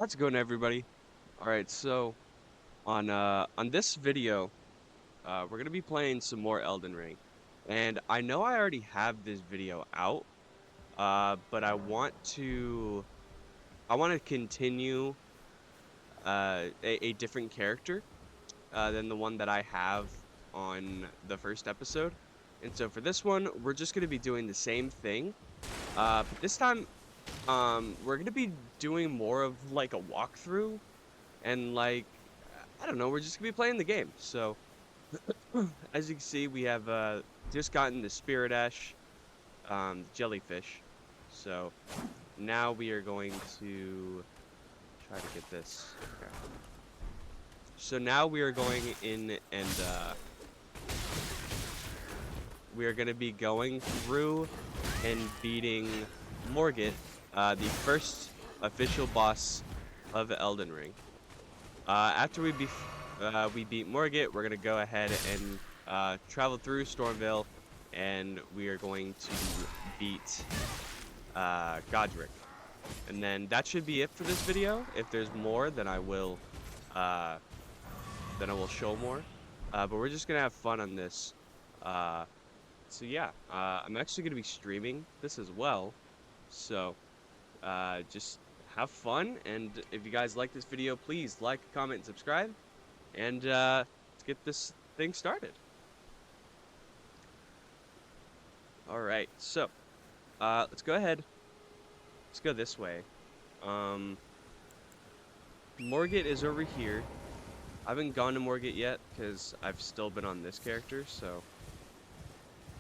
How's it going, everybody? All right, so on this video, we're gonna be playing some more Elden Ring, and I know I already have this video out, but I want to continue a different character than the one that I have on the first episode, and so for this one, we're just gonna be doing the same thing, but this time, we're gonna be doing more of like a walkthrough. And like, I don't know, we're just gonna be playing the game. So as you can see, we have just gotten the Spirit Ash, jellyfish. So now we are going to try to get this. Okay. So now we are going in and we are gonna be going through and beating Morgott, the first official boss of Elden Ring. After we beat Morgott, we're gonna go ahead and travel through Stormvale, and we are going to beat Godric. And then that should be it for this video. If there's more, uh, then I will show more. But we're just gonna have fun on this. Uh, so yeah, I'm actually gonna be streaming this as well. So just have fun, and if you guys like this video, please like, comment, and subscribe. And let's get this thing started. All right, so let's go ahead. Let's go this way. Um, Morgott is over here. I haven't gone to Morgott yet because I've still been on this character, so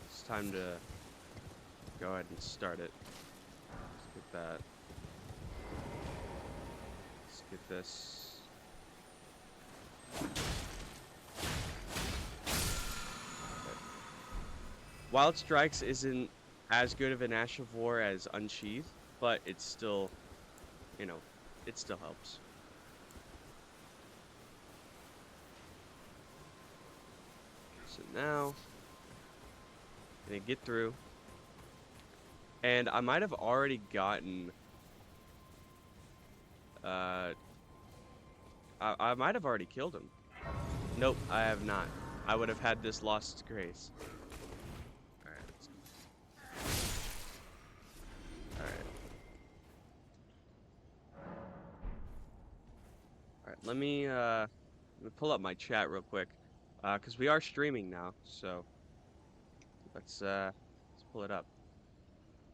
it's time to go ahead and start it. Let's get that. Let's get this. Okay. Wild Strikes isn't as good of an Ash of War as Unsheathed, but it's still, you know, it still helps. So now, gonna get through, and I might have already gotten, uh, I might have already killed him. Nope, I have not. I would have had this lost its grace. All right, all right, all right. Let me pull up my chat real quick, because we are streaming now. So let's pull it up.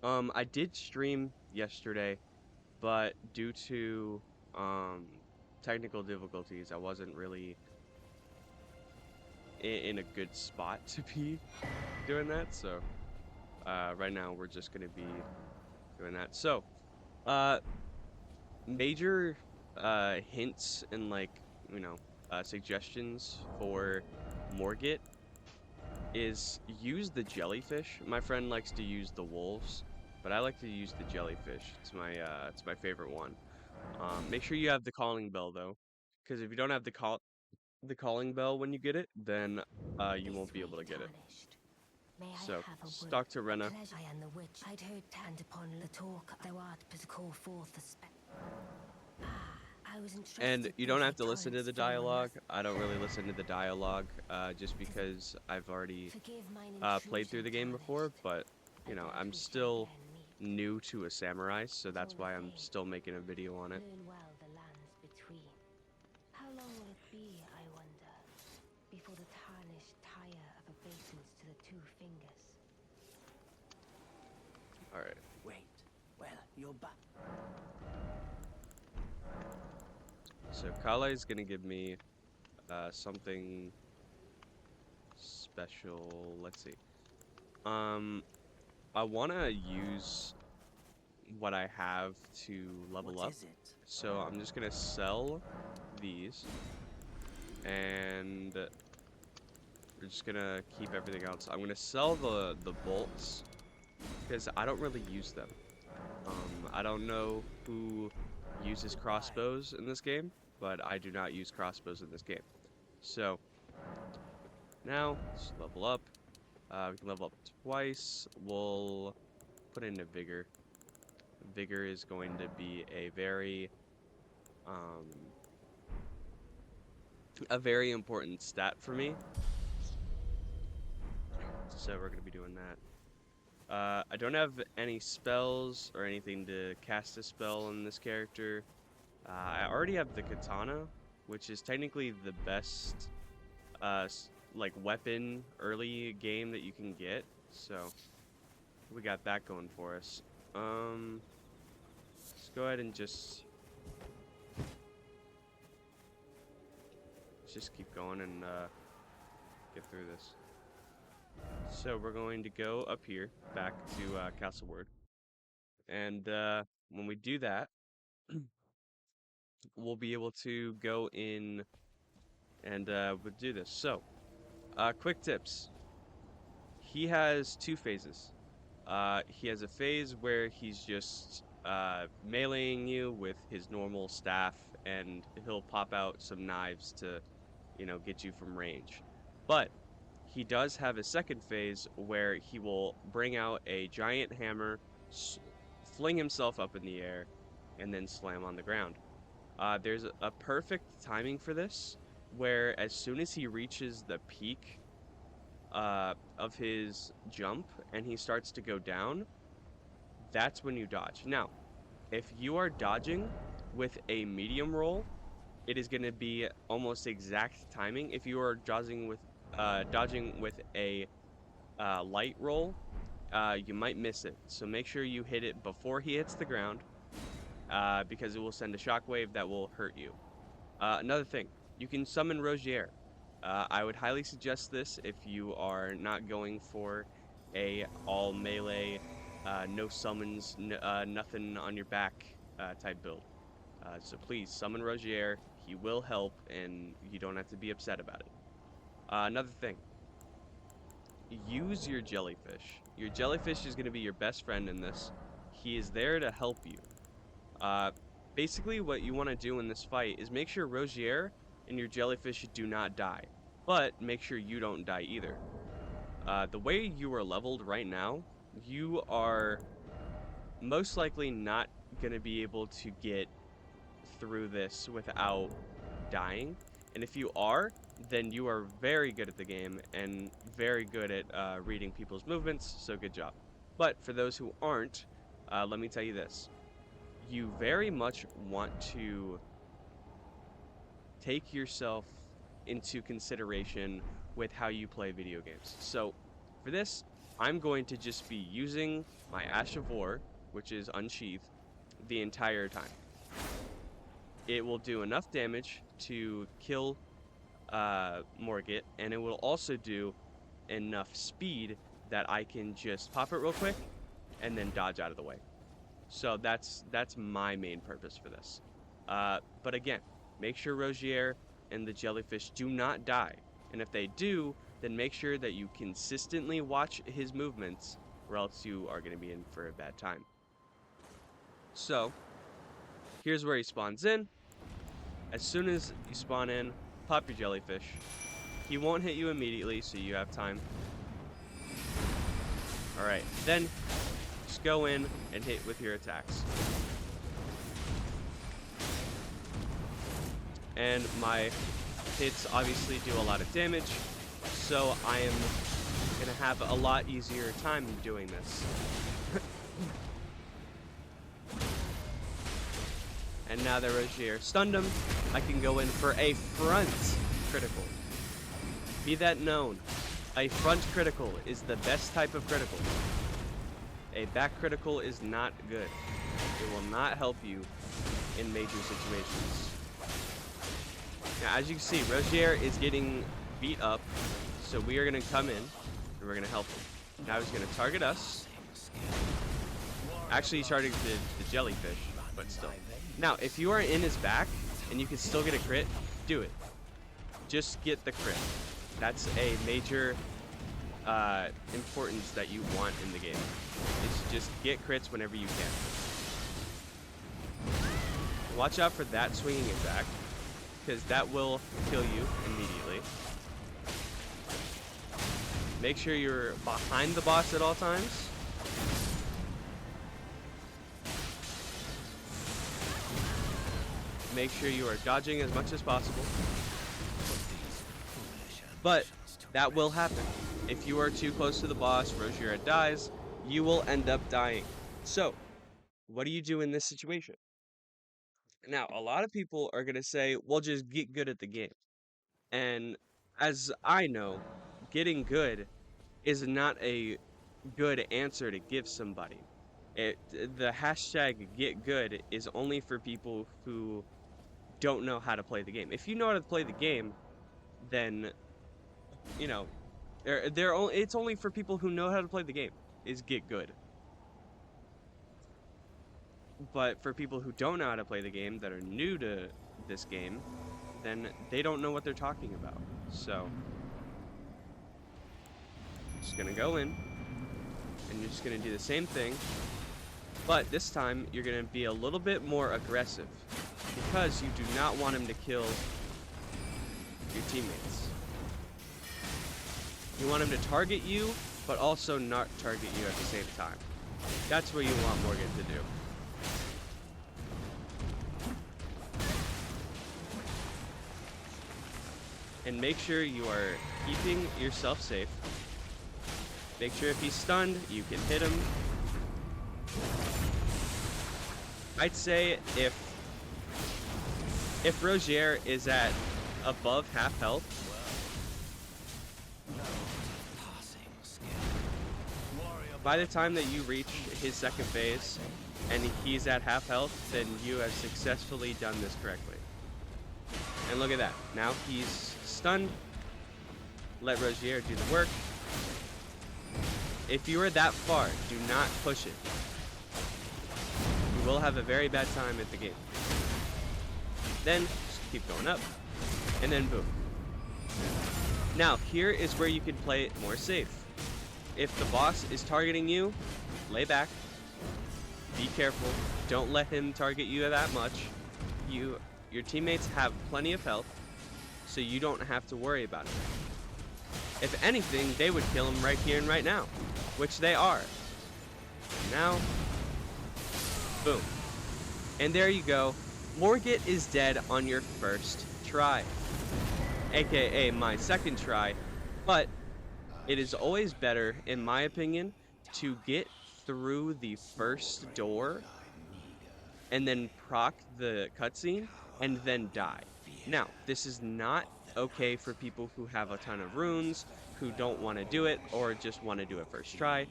I did stream yesterday, but due to technical difficulties, I wasn't really in a good spot to be doing that. So right now we're just gonna be doing that. So uh, major hints and like suggestions for Morgott is use the jellyfish. My friend likes to use the wolves, but I like to use the jellyfish. It's my favorite one. Make sure you have the calling bell though, because if you don't have the calling bell when you get it, then you won't This be way able to get it. tarnished. May I So have a just word? talk to A Rena. pleasure I am the witch. I'd heard and upon the talk thou art but to call forth the spec. Ah, I was And entrusted you through don't thy have to listen to torrents the fallen dialogue. lust. I don't really listen to the dialogue, just Tis a because I've already forgive mine played through intrusion the game before. tarnished. But I doubt I'm we shall still again meet. new to a samurai, so But all that's the why I'm same, still making a video on it. learn well the lands between. How long will it be, I wonder, before the tarnished tire of obeisance to the two fingers? All right. Wait. Well, you're back. So Kale is gonna give me something special. Let's see. Um, I wanna use what I have to level What up. is it? So I'm just gonna sell these, and we're just gonna keep everything else. I'm gonna sell the bolts because I don't really use them. I don't know who uses Goodbye. crossbows in this game, but I do not use crossbows in this game. So now let's level up. We can level up twice. We'll put in a vigor. Vigor is going to be a very um, a very important stat for me. So we're gonna be doing that. I don't have any spells or anything to cast a spell on this character. I already have the katana, which is technically the best like weapon early game that you can get. So we got that going for us. Let's go ahead and just keep going and get through this. So we're going to go up here back to Castleward, and when we do that, we'll be able to go in and we'll do this. So, quick tips. He has two phases. He has a phase where he's just meleeing you with his normal staff, and he'll pop out some knives to, get you from range. But he does have a second phase where he will bring out a giant hammer, fling himself up in the air, and then slam on the ground. There's a perfect timing for this, where as soon as he reaches the peak of his jump and he starts to go down, that's when you dodge. Now, if you are dodging with a medium roll, it is going to be almost exact timing. If you are dodging with a light roll, you might miss it. So make sure you hit it before he hits the ground, because it will send a shockwave that will hurt you. Another thing, you can summon Rogier. I would highly suggest this if you are not going for a all melee, no summons, nothing on your back type build. So please summon Rogier. He will help, and you don't have to be upset about it. Another thing, use your jellyfish. Your jellyfish is going to be your best friend in this. He is there to help you. Uh, Basically, what you want to do in this fight is make sure Rogier and your jellyfish do not die, but make sure you don't die either. The way you are leveled right now, you are most likely not going to be able to get through this without dying. And if you are, then you are very good at the game and very good at reading people's movements, so good job. But for those who aren't, let me tell you this. You very much want to take yourself into consideration with how you play video games. So for this, I'm going to just be using my Ash of War, which is unsheathed, the entire time. It will do enough damage to kill Morgit, and it will also do enough speed that I can just pop it real quick and then dodge out of the way. So that's my main purpose for this. But again, make sure Rogier and the jellyfish do not die. And if they do, then make sure that you consistently watch his movements, or else you are going to be in for a bad time. So, here's where he spawns in. As soon as you spawn in, pop your jellyfish. He won't hit you immediately, so you have time. Alright, then just go in and hit with your attacks. And my hits obviously do a lot of damage, so I am going to have a lot easier time doing this. And now that Rogier stunned him, I can go in for a front critical. Be that known, a front critical is the best type of critical. A back critical is not good. It will not help you in major situations. Now, as you can see, Rogier is getting beat up, so we are going to come in and we're going to help him. Now he's going to target us. Actually, he's targeting the jellyfish, but still. Now, if you are in his back and you can still get a crit, do it. Just get the crit. That's a major importance that you want in the game. It's just get crits whenever you can. Watch out for that swinging attack, because that will kill you immediately. Make sure you're behind the boss at all times. make sure you are dodging as much as possible. Put these foolish But ambitions to that will rest. happen. If you are too close to the boss, Rosiera dies, you will end up dying. So, what do you do in this situation? Now, a lot of people are going to say, well, just get good at the game. And as I know, getting good is not a good answer to give somebody. The hashtag get good is only for people who don't know how to play the game. If you know how to play the game, then you know they're only it's only for people who know how to play the game is get good. But for people who don't know how to play the game that are new to this game, then they don't know what they're talking about. So, just gonna go in and you're just gonna do the same thing, but this time you're gonna be a little bit more aggressive because you do not want him to kill your teammates. You want him to target you, but also not target you at the same time. That's what you want Morgan to do. And make sure you are keeping yourself safe. Make sure if he's stunned, you can hit him. I'd say if Rogier is at above half health, No passing skill. Warrior by the time that you reach his second phase and he's at half health, then you have successfully done this correctly. And look at that. Now he's stunned. Let Rogier do the work. If you are that far, do not push it. You will have a very bad time at the game. Then just keep going up, and then boom. Now here is where you can play it more safe. If the boss is targeting you, lay back. Be careful. Don't let him target you that much. Your teammates have plenty of health, so you don't have to worry about it. If anything, they would kill him right here and right now, which they are. Now, boom. And there you go. Morgit is dead on your first try, aka my second try, but it is always better, in my opinion, to get through the first door and then proc the cutscene and then die. Now, this is not okay for people who have a ton of runes, who don't want to do it, or just want to do it first try,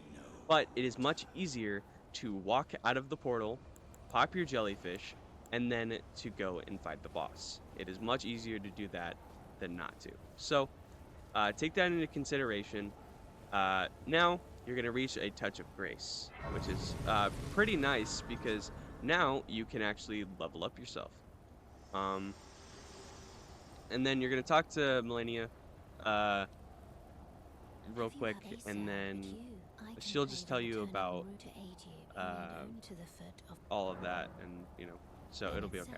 but it is much easier to walk out of the portal, pop your jellyfish, and then to go and fight the boss. It is much easier to do that than not to. So, take that into consideration. Now, you're going to reach a touch of grace, which is pretty nice because now you can actually level up yourself. And then you're going to talk to Melania real quick, and then she'll just tell you about all of that, and so it'll be okay.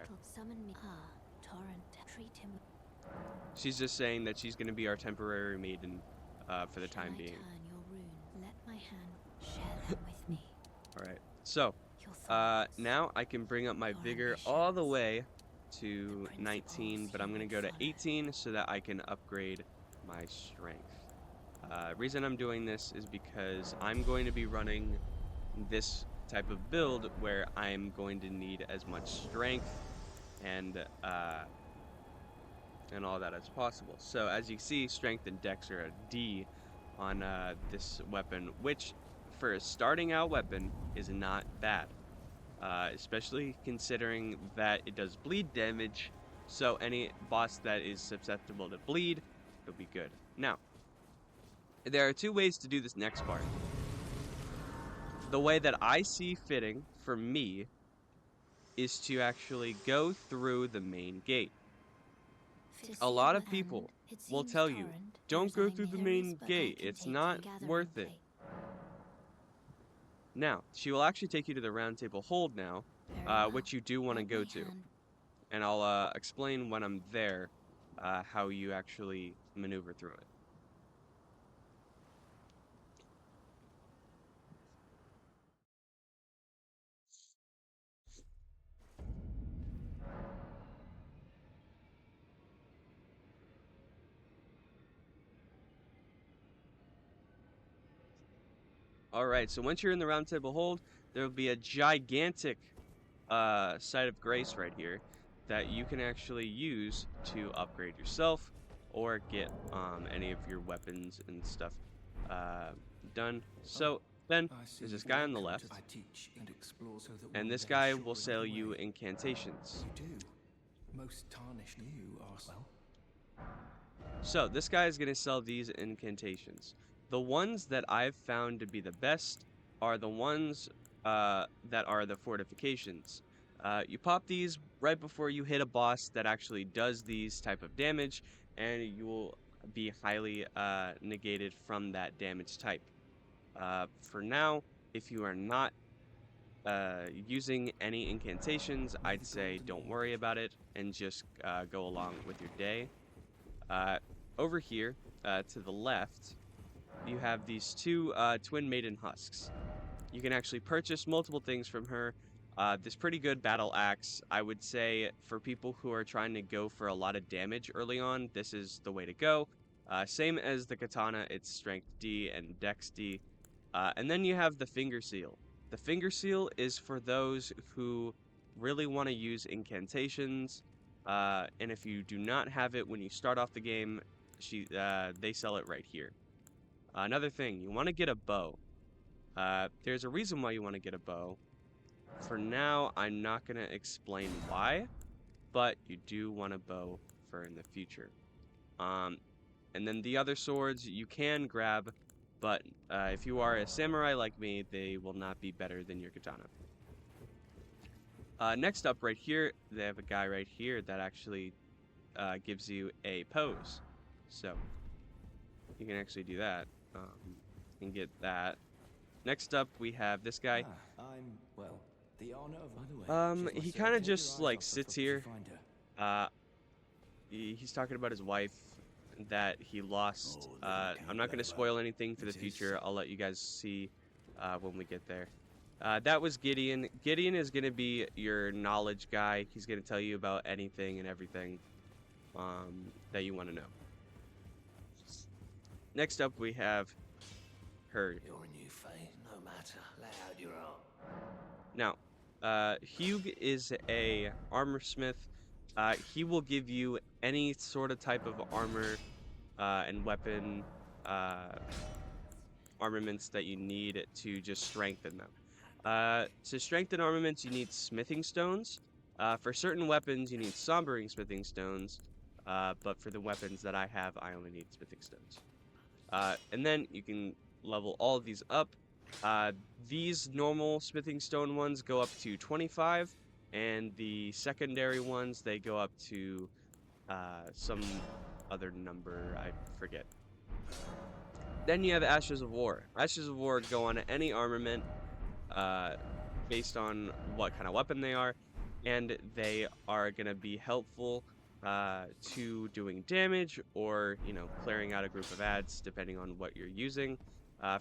She's just saying that she's going to be our temporary maiden for the time being. All right. So, now I can bring up my vigor all the way to 19, but I'm going to go to 18 so that I can upgrade my strength. Reason I'm doing this is because I'm going to be running this type of build where I'm going to need as much strength and all that as possible. So as you see, strength and dex are a D on this weapon, which for a starting out weapon is not bad, especially considering that it does bleed damage. So any boss that is susceptible to bleed, it'll be good. Now, there are two ways to do this next part. The way that I see fitting for me is to actually go through the main gate. A lot of people will tell you, don't go through the main gate, it's not worth it. Now, she will actually take you to the round table hold now, which you do want to go to. And I'll explain when I'm there how you actually maneuver through it. All right, so once you're in the Round Table Hold, there will be a gigantic site of grace right here that you can actually use to upgrade yourself or get any of your weapons and stuff uh, done. Oh, So then I see there's this you've guy on the welcome to left, I teach and explore so that and one this day guy will sure sell another you way. incantations. You do. Most tarnished you are well. So this guy is going to sell these incantations. The ones that I've found to be the best are the ones that are the fortifications. You pop these right before you hit a boss that actually does these type of damage, and you will be highly negated from that damage type. For now, if you are not using any incantations, May I'd the say golden don't order worry about it and just go along with your day. Uh, Over here, to the left, you have these two Twin Maiden Husks. You can actually purchase multiple things from her. This pretty good battle axe. I would say for people who are trying to go for a lot of damage early on, this is the way to go. Same as the katana, it's strength D and dex D. And then you have the finger seal. The finger seal is for those who really want to use incantations. And if you do not have it when you start off the game, they sell it right here. Another thing, you want to get a bow. There's a reason why you want to get a bow. For now, I'm not going to explain why, but you do want a bow for in the future. Um, and then the other swords you can grab, but if you are a samurai like me, they will not be better than your katana. Next up right here, they have a guy right here that actually gives you a pose. So you can actually do that and get that. Next up, we have this guy. I'm well. The honor of by the way. He kind of just like sits here. Uh, he's talking about his wife that he lost. Oh, there I'm came not going to Lola. spoil anything for the It is future. so. I'll let you guys see when we get there. That was Gideon. Gideon is going to be your knowledge guy. He's going to tell you about anything and everything that you want to know. Next up, we have Herd. You're a new fate, no matter loud you're on. Now, Hugh is a armor smith. He will give you any sort of type of armor and weapon uh, armaments that you need to just strengthen them. To strengthen armaments, you need smithing stones. For certain weapons, you need sombering smithing stones. But for the weapons that I have, I only need smithing stones. And then you can level all of these up. Uh, these normal smithing stone ones go up to 25, and the secondary ones, they go up to some other number, I forget. Then you have Ashes of War. Ashes of War go on any armament uh, based on what kind of weapon they are, and they are going to be helpful to doing damage or, clearing out a group of ads, depending on what you're using.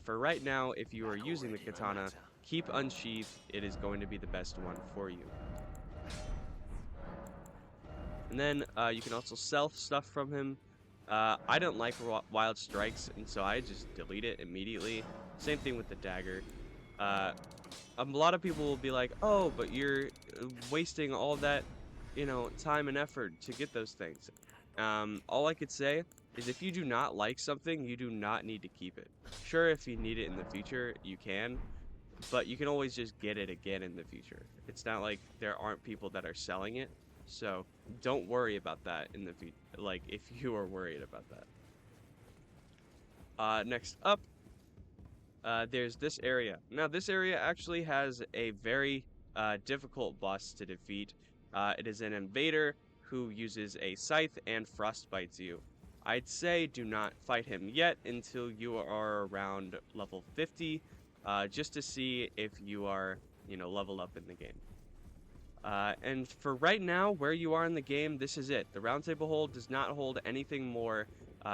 For right now, if you are Back using the already, no katana, matter. keep unsheathed. It is going to be the best one for you. And then you can also sell stuff from him. I don't like wild strikes, and so I just delete it immediately. Same thing with the dagger. Uh, a lot of people will be like, "Oh, but you're wasting all that, time and effort to get those things." All I could say is if you do not like something, you do not need to keep it. Sure, if you need it in the future, you can, but you can always just get it again in the future. It's not like there aren't people that are selling it, so don't worry about that in the future. Like if you are worried about that. Next up, there's this area. Now, this area actually has a very difficult boss to defeat. It is an invader who uses a scythe and frostbites you. I'd say do not fight him yet until you are around level 50, just to see if you are, level up in the game. And for right now, where you are in the game, this is it. The round table hold does not hold anything more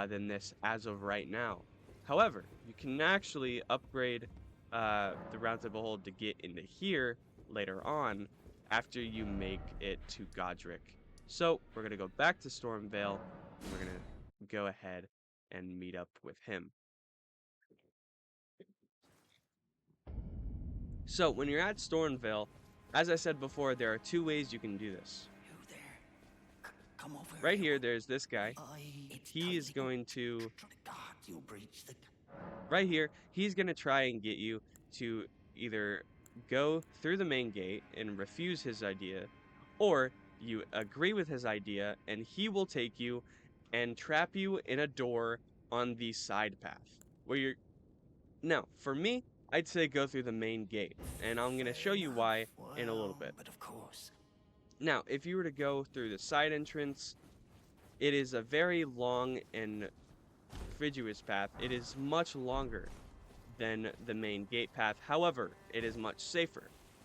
than this as of right now. However, you can actually upgrade the round table hold to get into here later on after you make it to Godric. So we're going to go back to Stormvale, and we're going to go ahead and meet up with him. So when you're at Stormvale, as I said before, there are two ways you can do this. You there? Come over Right here. here, there's this guy. It's He is going to, God, you'll breach the... right here, he's going to try and get you to either go through the main gate and refuse his idea, or you agree with his idea and he will take you and trap you in a door on the side path where you're... Now, for me, I'd say go through the main gate, and I'm going to show you why in a little bit. But of course. Now, if you were to go through the side entrance, it is a very long and arduous path. It is much longer than the main gate path. However, it is much safer.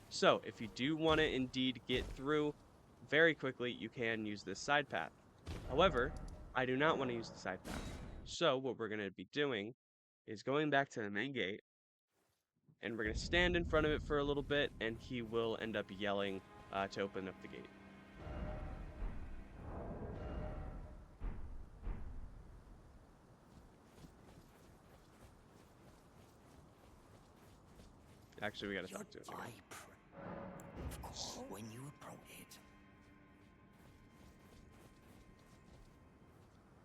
So, if you do want to indeed get through very quickly, you can use this side path. However, I do not want to use the side path. So, what we're going to be doing is going back to the main gate, and we're going to stand in front of it for a little bit, and he will end up yelling to open up the gate. Actually, we gotta talk to him. Of course, when you approach it.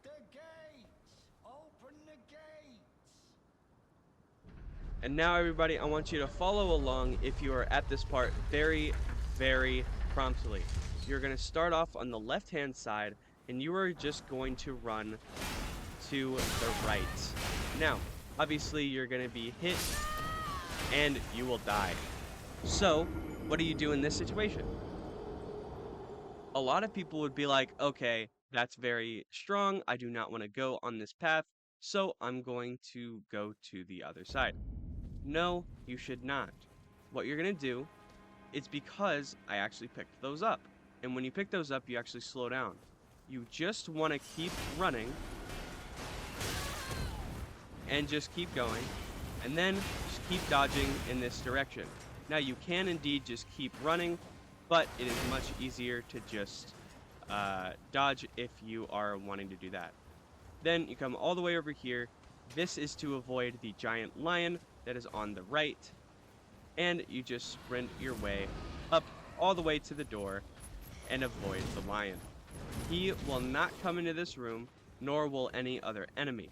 The gates! Open the gates! And now, everybody, I want you to follow along if you are at this part very, very promptly. You're gonna start off on the left-hand side, and you are just going to run to the right. Now, obviously, you're gonna be hit and you will die. So, what do you do in this situation? A lot of people would be like, okay, that's very strong. I do not want to go on this path, so I'm going to go to the other side. No, you should not. What you're going to do is, because I actually picked those up. And when you pick those up, you actually slow down. You just want to keep running and just keep going, and then just keep dodging in this direction. Now, you can indeed just keep running, but it is much easier to just dodge if you are wanting to do that. Then you come all the way over here. This is to avoid the giant lion that is on the right, and you just sprint your way up all the way to the door and avoid the lion. He will not come into this room, nor will any other enemy.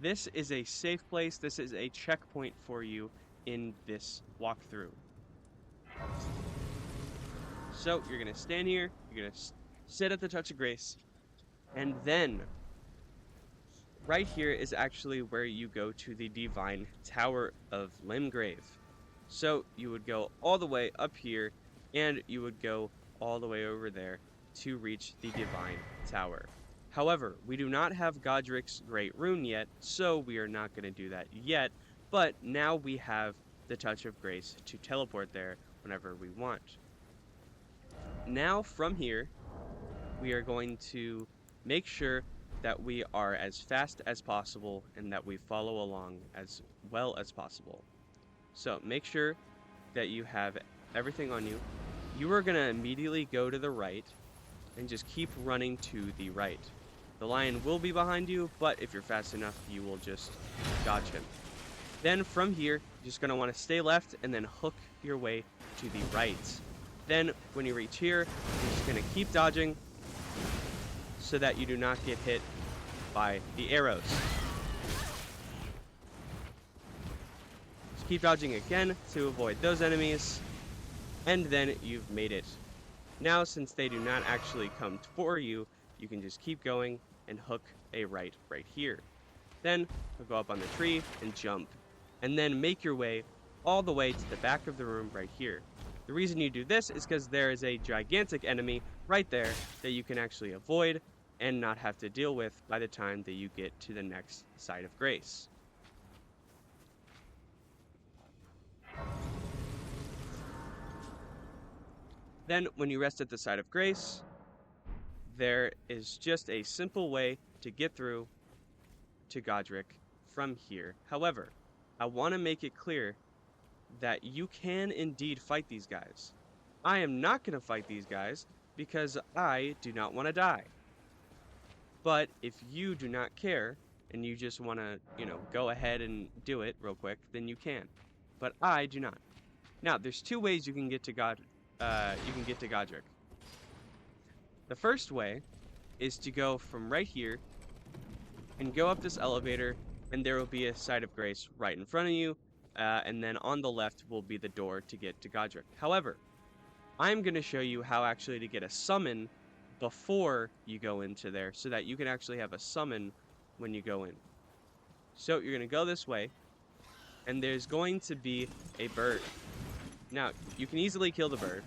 This is a safe place. This is a checkpoint for you in this walkthrough. So you're going to stand here, you're going to sit at the Touch of Grace, and then right here is actually where you go to the Divine Tower of Limgrave. So you would go all the way up here, and you would go all the way over there to reach the Divine Tower. However, we do not have Godric's Great Rune yet, so we are not going to do that yet, but now we have the Touch of Grace to teleport there whenever we want. Now, from here, we are going to make sure that we are as fast as possible and that we follow along as well as possible. So make sure that you have everything on you. You are going to immediately go to the right and just keep running to the right. The lion will be behind you, but if you're fast enough, you will just dodge him. Then from here, you're just going to want to stay left and then hook your way to the right. Then when you reach here, you're just going to keep dodging so that you do not get hit by the arrows. Just keep dodging again to avoid those enemies, and then you've made it. Now, since they do not actually come for you, you can just keep going and hook a right here. Then go up on the tree and jump, and then make your way all the way to the back of the room right here. The reason you do this is because there is a gigantic enemy right there that you can actually avoid and not have to deal with by the time that you get to the next side of grace. Then, when you rest at the side of grace, there is just a simple way to get through to Godric from here. However, I want to make it clear that you can indeed fight these guys. I am not going to fight these guys because I do not want to die. But if you do not care and you just want to, go ahead and do it real quick, then you can. But I do not. Now, there's two ways you can get to Godric. The first way is to go from right here and go up this elevator, and there will be a site of grace right in front of you, and then on the left will be the door to get to Godric. However, I'm going to show you how actually to get a summon before you go into there, so that you can actually have a summon when you go in. So you're going to go this way, and there's going to be a bird. Now, you can easily kill the bird.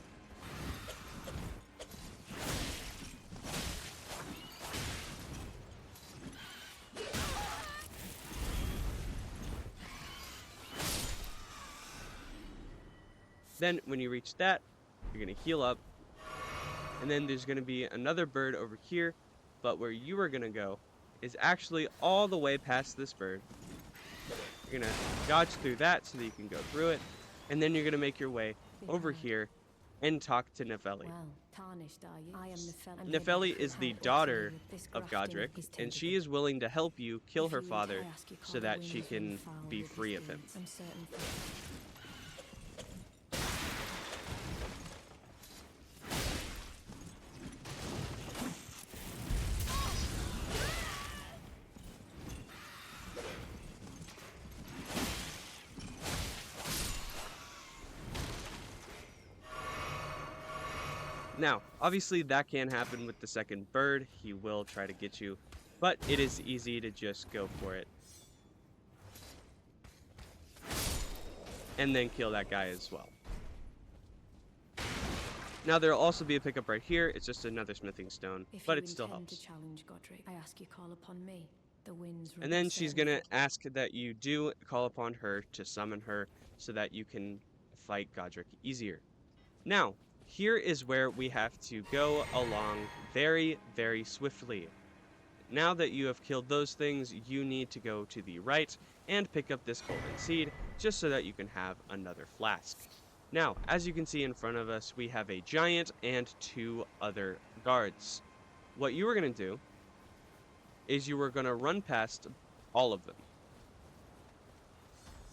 Then, when you reach that, you're going to heal up. And then there's going to be another bird over here. But where you are going to go is actually all the way past this bird. You're going to dodge through that so that you can go through it. And then you're going to make your way over here and talk to Nefeli. Well, tarnished are you? I am Nefeli is the daughter of Godric, and she is willing to help you kill her father so that she can be free of him. I'm certain. Now, obviously that can happen with the second bird. He will try to get you, but it is easy to just go for it. And then kill that guy as well. Now, there will also be a pickup right here. It's just another smithing stone, but it still helps. To challenge Godric, I ask you call upon me. The winds And then she's going to ask that you do call upon her to summon her so that you can fight Godric easier. Now, here is where we have to go along very, very swiftly. Now that you have killed those things, you need to go to the right and pick up this golden seed, just so that you can have another flask. Now, as you can see in front of us, we have a giant and two other guards. What you are going to do is you are going to run past all of them.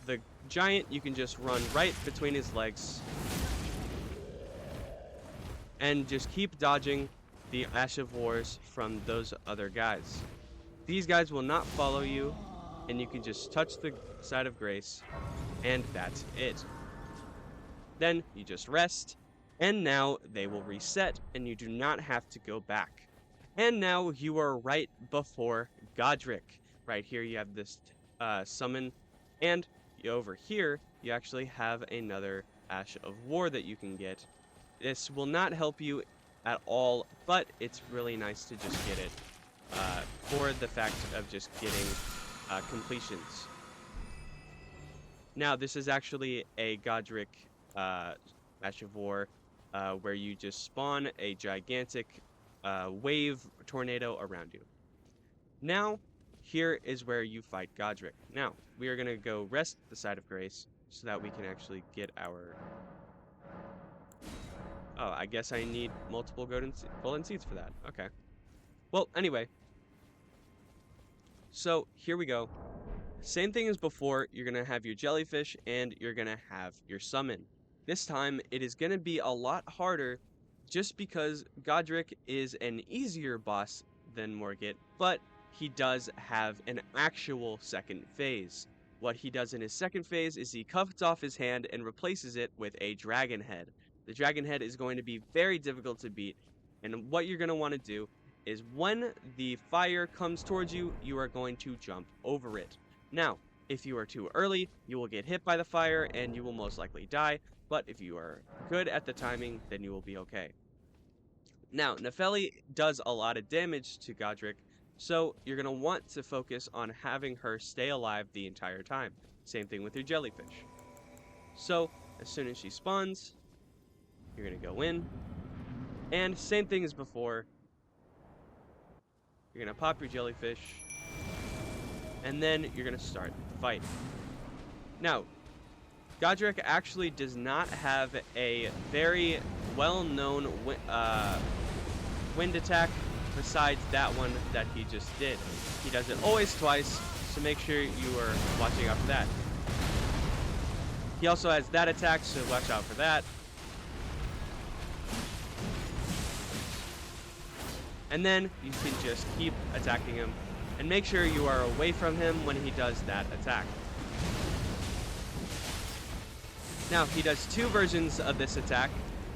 The giant, you can just run right between his legs and just keep dodging the Ash of Wars from those other guys. These guys will not follow you, and you can just touch the side of grace, and that's it. Then you just rest, and now they will reset, and you do not have to go back. And now you are right before Godric. Right here you have this summon, and over here you actually have another Ash of War that you can get. This will not help you at all, but it's really nice to just get it for the fact of just getting completions. Now, this is actually a Godric Ash of War where you just spawn a gigantic wave tornado around you. Now, here is where you fight Godric. Now, we are going to go rest the side of grace so that we can actually get our... Oh, I guess I need multiple golden seeds for that. Okay. Well, anyway. So, here we go. Same thing as before. You're going to have your jellyfish and you're going to have your summon. This time, it is going to be a lot harder just because Godric is an easier boss than Morgott, but he does have an actual second phase. What he does in his second phase is he cuts off his hand and replaces it with a dragon head. The dragon head is going to be very difficult to beat, and what you're going to want to do is when the fire comes towards you, you are going to jump over it. Now, if you are too early, you will get hit by the fire and you will most likely die, but if you are good at the timing, then you will be okay. Now, Nefeli does a lot of damage to Godric, so you're going to want to focus on having her stay alive the entire time. Same thing with your jellyfish. So, as soon as she spawns, you're going to go in, and same thing as before. You're going to pop your jellyfish, and then you're going to start the fight. Now, Godric actually does not have a very well-known wind attack besides that one that he just did. He does it always twice, so make sure you are watching out for that. He also has that attack, so watch out for that. And then you can just keep attacking him and make sure you are away from him when he does that attack. Now, he does two versions of this attack.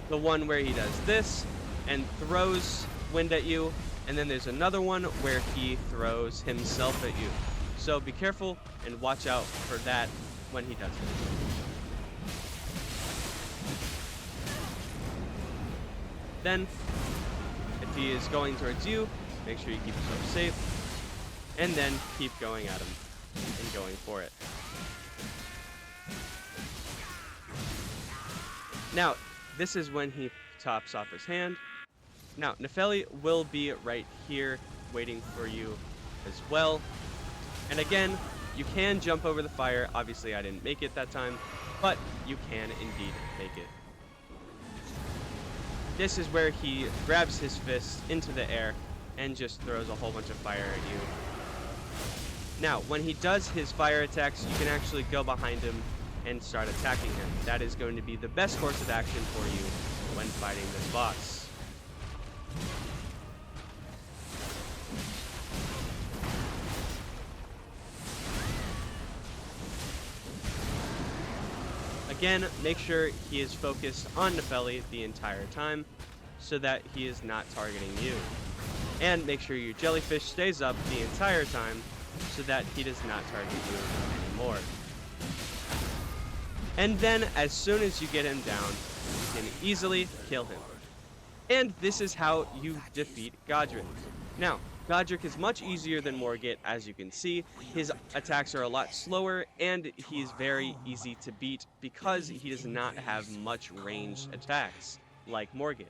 The one where he does this and throws wind at you, and then there's another one where he throws himself at you. So be careful and watch out for that when he does it. Then, if he is going towards you, make sure you keep yourself safe, and then keep going at him and going for it. Now, this is when he tops off his hand. Now, Nefeli will be right here waiting for you as well. And again, you can jump over the fire. Obviously, I didn't make it that time, but you can indeed make it. This is where he grabs his fist into the air and just throws a whole bunch of fire at you. Now, when he does his fire attacks, you can actually go behind him and start attacking him. That is going to be the best course of action for you when fighting this boss. Again, make sure he is focused on Nefeli the entire time so that he is not targeting you. And make sure your jellyfish stays up the entire time so that he does not target you anymore. And then, as soon as you get him down, you can easily kill him. And this is how you defeat Godric. Now, Godric is much easier than Morgott, as you can see. His attacks are a lot slower, and he is very easy to beat because he does not have much ranged attacks, like Morgott.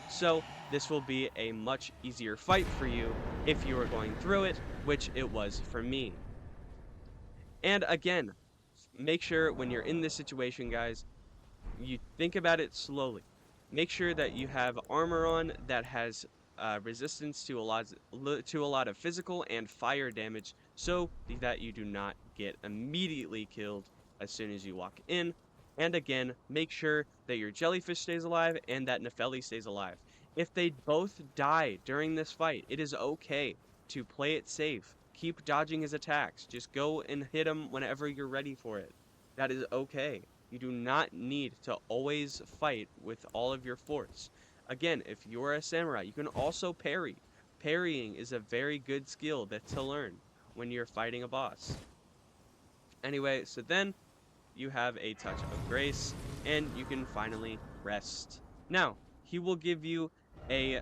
So, this will be a much easier fight for you if you are going through it, which it was for me. And again, make sure when you're in this situation, guys, you think about it slowly. Make sure that you have armor on that has resistance to a lot of physical and fire damage, so that you do not get immediately killed as soon as you walk in. And again, make sure that your jellyfish stays alive and that Nefeli stays alive. If they both die during this fight, it is okay to play it safe. Keep dodging his attacks. Just go and hit him whenever you're ready for it. That is okay. You do not need to always fight with all of your force. Again, if you're a samurai, you can also parry. Parrying is a very good skill to learn when you're fighting a boss. Anyway, so then you have a touch of grace, and you can finally rest. Now, he will give you a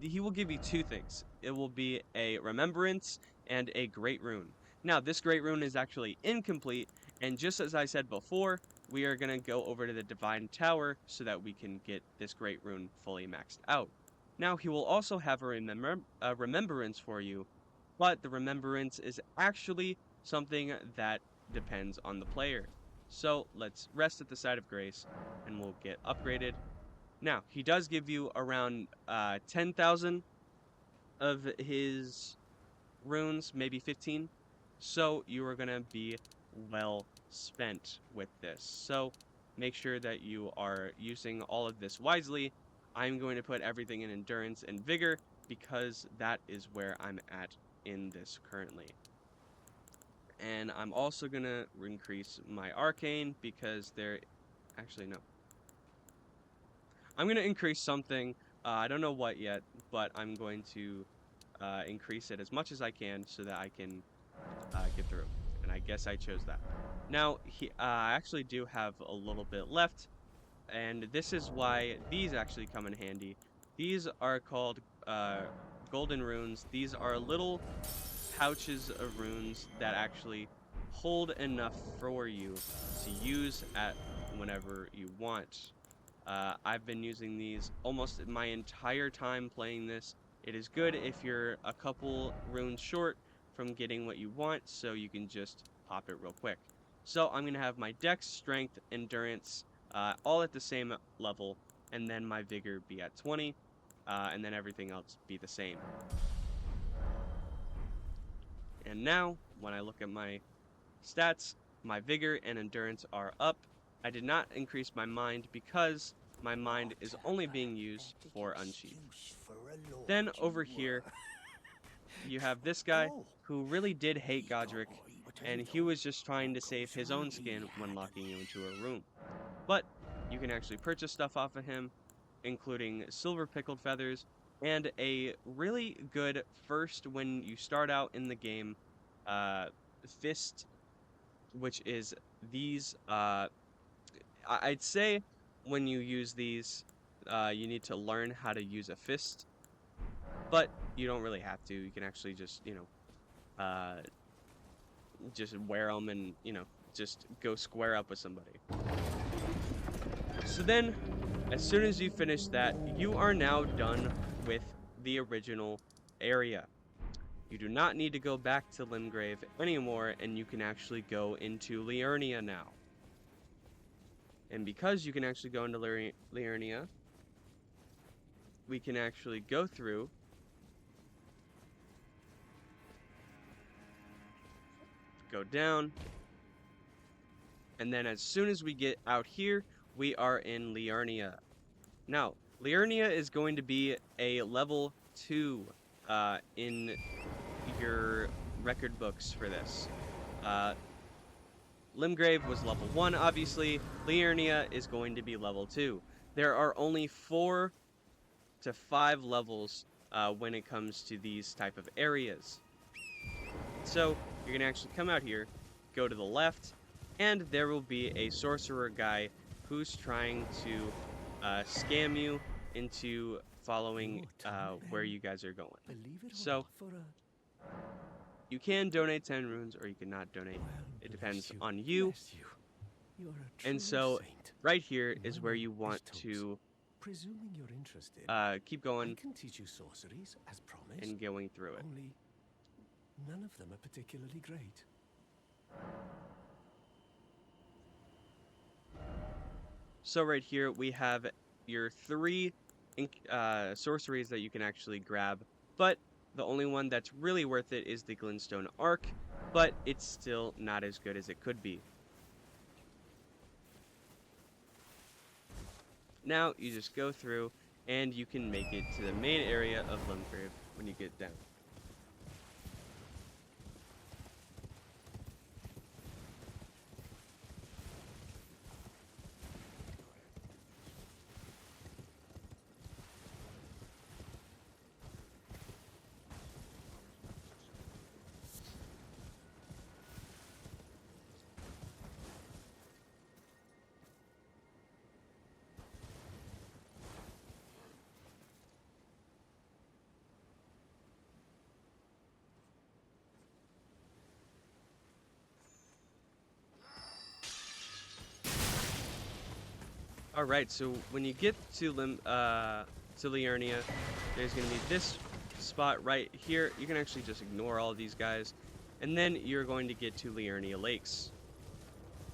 he will give you two things. It will be a remembrance and a great rune. Now, this great rune is actually incomplete, and just as I said before, we are going to go over to the Divine Tower so that we can get this great rune fully maxed out. Now, he will also have a remembrance for you, but the remembrance is actually something that depends on the player. So, let's rest at the side of grace, and we'll get upgraded. Now, he does give you around 10,000 of his runes, maybe 15. So you are going to be well spent with this. So make sure that you are using all of this wisely. I'm going to put everything in endurance and vigor because that is where I'm at in this currently. And I'm also going to increase my arcane because actually, no. I'm going to increase something. I don't know what yet, but I'm going to increase it as much as I can so that I can get through. And I guess I chose that. Now, I actually do have a little bit left, and this is why these actually come in handy. These are called golden runes. These are little pouches of runes that actually hold enough for you to use at whenever you want. I've been using these almost my entire time playing this. It is good if you're a couple runes short from getting what you want, so you can just pop it real quick. So I'm going to have my dex, strength, endurance, all at the same level, and then my vigor be at 20, and then everything else be the same. And now, when I look at my stats, my vigor and endurance are up. I did not increase my mind because my mind is only being used for unsheath. Then over here, you have this guy who really did hate Godric, and he was just trying to save his own skin when locking you into a room. But you can actually purchase stuff off of him, including silver pickled feathers and a really good first when you start out in the game uh, fist, which is these. I'd say when you use these, you need to learn how to use a fist, but you don't really have to. You can actually just, just wear them and, just go square up with somebody. So then, as soon as you finish that, you are now done with the original area. You do not need to go back to Limgrave anymore, and you can actually go into Liurnia now. And because you can actually go into Liurnia, we can actually go through go down, and then as soon as we get out here, we are in Liurnia. Now, Liurnia is going to be a level 2 in your record books for this. Limgrave was level 1, obviously. Liurnia is going to be level 2. There are only 4 to 5 levels when it comes to these type of areas. So you're going to actually come out here, go to the left, and there will be a sorcerer guy who's trying to scam you into following where you guys are going. So you can donate 10 runes or you cannot donate. It depends on you. And so right here is where you want to Presuming you're interested, keep I going can teach you sorceries as promised. and going through it. Only none of them are particularly great. So right here we have your 3 sorceries that you can actually grab, but the only one that's really worth it is the Glintstone Arc, but it's still not as good as it could be. Now you just go through and you can make it to the main area of Limgrave when you get down. Alright, so when you get to Liurnia, there's going to be this spot right here. You can actually just ignore all of these guys. And then you're going to get to Liurnia Lakes.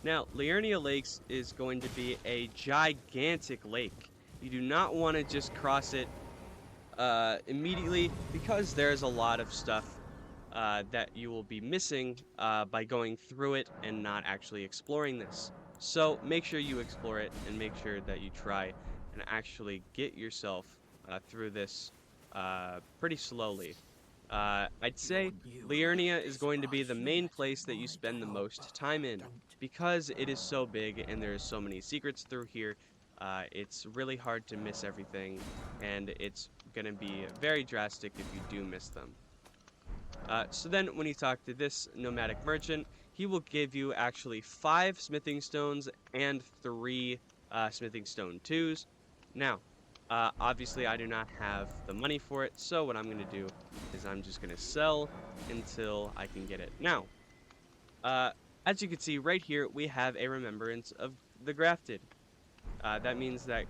Now, Liurnia Lakes is going to be a gigantic lake. You do not want to just cross it immediately because there's a lot of stuff that you will be missing by going through it and not actually exploring this. So make sure you explore it and make sure that you try and actually get yourself through this pretty slowly. I'd say Liurnia is going to be the main place that you spend the most time in because it is so big and there's so many secrets through here. It's really hard to miss everything, and it's going to be very drastic if you do miss them. So then when you talk to this nomadic merchant, he will give you actually 5 smithing stones and 3 smithing stone 2s. Now, obviously I do not have the money for it, so what I'm going to do is I'm just going to sell until I can get it. Now, as you can see right here, we have a remembrance of the grafted. That means that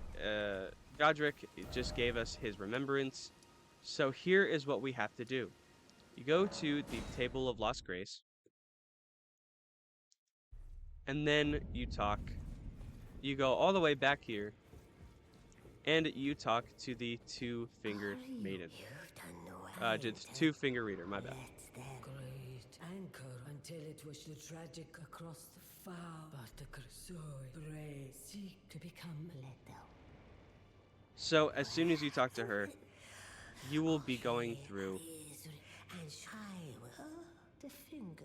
Godric just gave us his remembrance. So here is what we have to do. You go to the Table of Lost Grace, and then you go all the way back here, and you talk to the two-fingered maiden. To the two-finger reader, my bad. Great anchor until it was the tragic across the To become Leto. So as soon as you talk to her, you will be going through, And I will defend.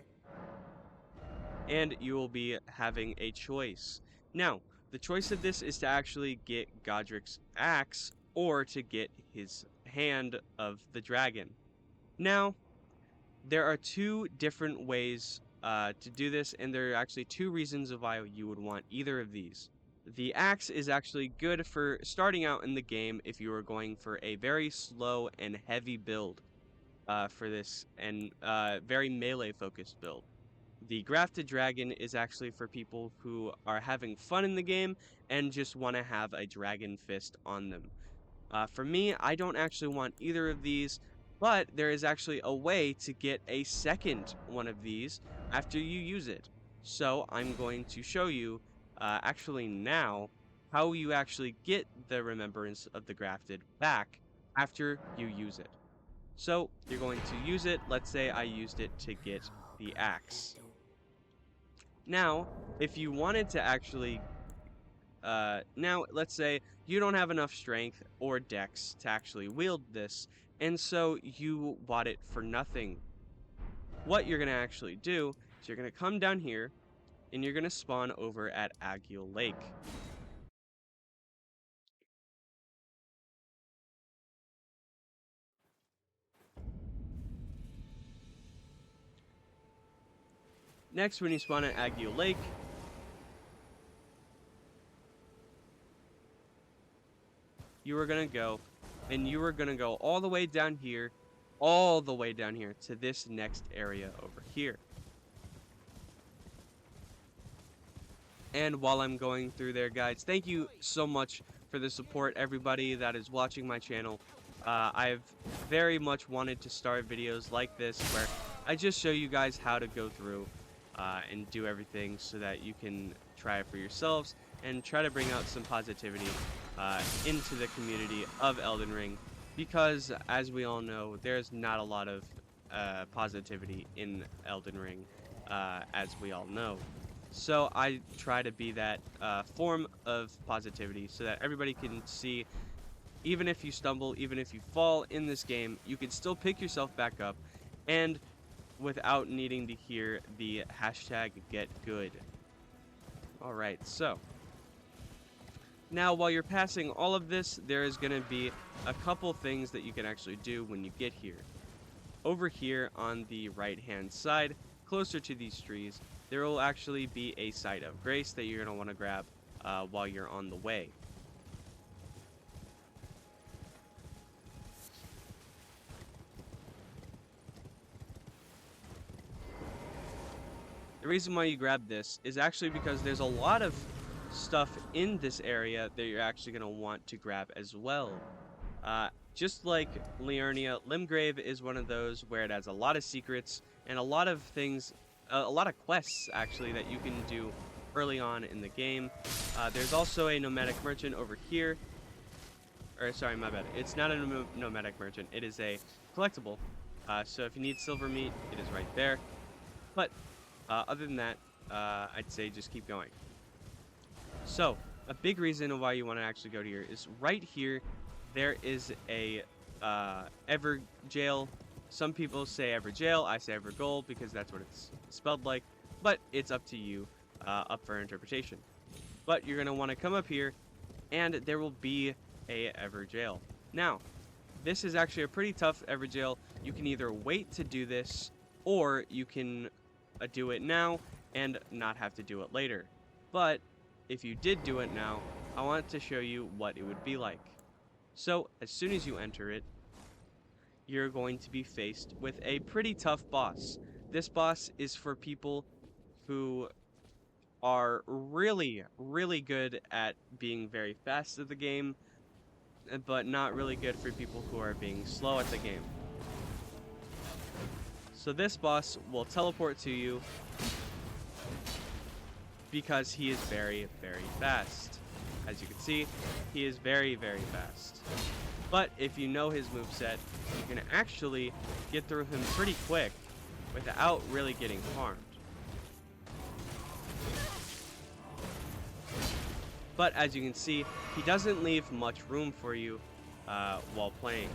and you will be having a choice. Now, the choice of this is to actually get Godric's axe or to get his hand of the dragon. Now, there are two different ways to do this, and there are actually two reasons of why you would want either of these. The axe is actually good for starting out in the game if you are going for a very slow and heavy build for this, and very melee focused build. The grafted dragon is actually for people who are having fun in the game and just want to have a dragon fist on them. For me, I don't actually want either of these, but there is actually a way to get a second one of these after you use it. So I'm going to show you, actually now, how you actually get the remembrance of the grafted back after you use it. So you're going to use it. Let's say I used it to get the axe. Now, if you wanted to actually now let's say you don't have enough strength or dex to actually wield this, and so you bought it for nothing. What you're going to actually do is you're going to come down here and you're going to spawn over at Agiel Lake. Next, when you spawn at Agiel Lake, you are going to go and you are going to go all the way down here, to this next area over here. And while I'm going through there, guys, thank you so much for the support, everybody that is watching my channel. I've very much wanted to start videos like this where I just show you guys how to go through and do everything so that you can try it for yourselves and try to bring out some positivity into the community of Elden Ring, because as we all know, there's not a lot of positivity in Elden Ring, as we all know. So I try to be that form of positivity so that everybody can see, even if you stumble, even if you fall in this game, you can still pick yourself back up, and without needing to hear the hashtag get good. Alright, so now while you're passing all of this, there is going to be a couple things that you can actually do when you get here. Over here on the right hand side, closer to these trees, there will actually be a site of grace that you're going to want to grab while you're on the way. The reason why you grab this is actually because there's a lot of stuff in this area that you're actually going to want to grab as well. Just like Liurnia, Limgrave is one of those where it has a lot of secrets and a lot of things, a lot of quests actually that you can do early on in the game. There's also a nomadic merchant over here. Or sorry, my bad. It's not a nomadic merchant. It is a collectible. So if you need silver meat, it is right there. But other than that, I'd say just keep going. So a big reason why you want to actually go to here is right here. There is a Ever Jail. Some people say Ever Jail. I say Ever Gold because that's what it's spelled like. But it's up to you, up for interpretation. But you're gonna want to come up here, and there will be a Ever Jail. Now, this is actually a pretty tough Ever Jail. You can either wait to do this, or you can do it now and not have to do it later. But if you did do it now, I want to show you what it would be like. So as soon as you enter it, you're going to be faced with a pretty tough boss. This boss is for people who are really, really good at being very fast at the game, but not really good for people who are being slow at the game. So this boss will teleport to you because he is very, very fast. As you can see, he is very, very fast. But if you know his moveset, you can actually get through him pretty quick without really getting harmed. But as you can see, he doesn't leave much room for you while playing.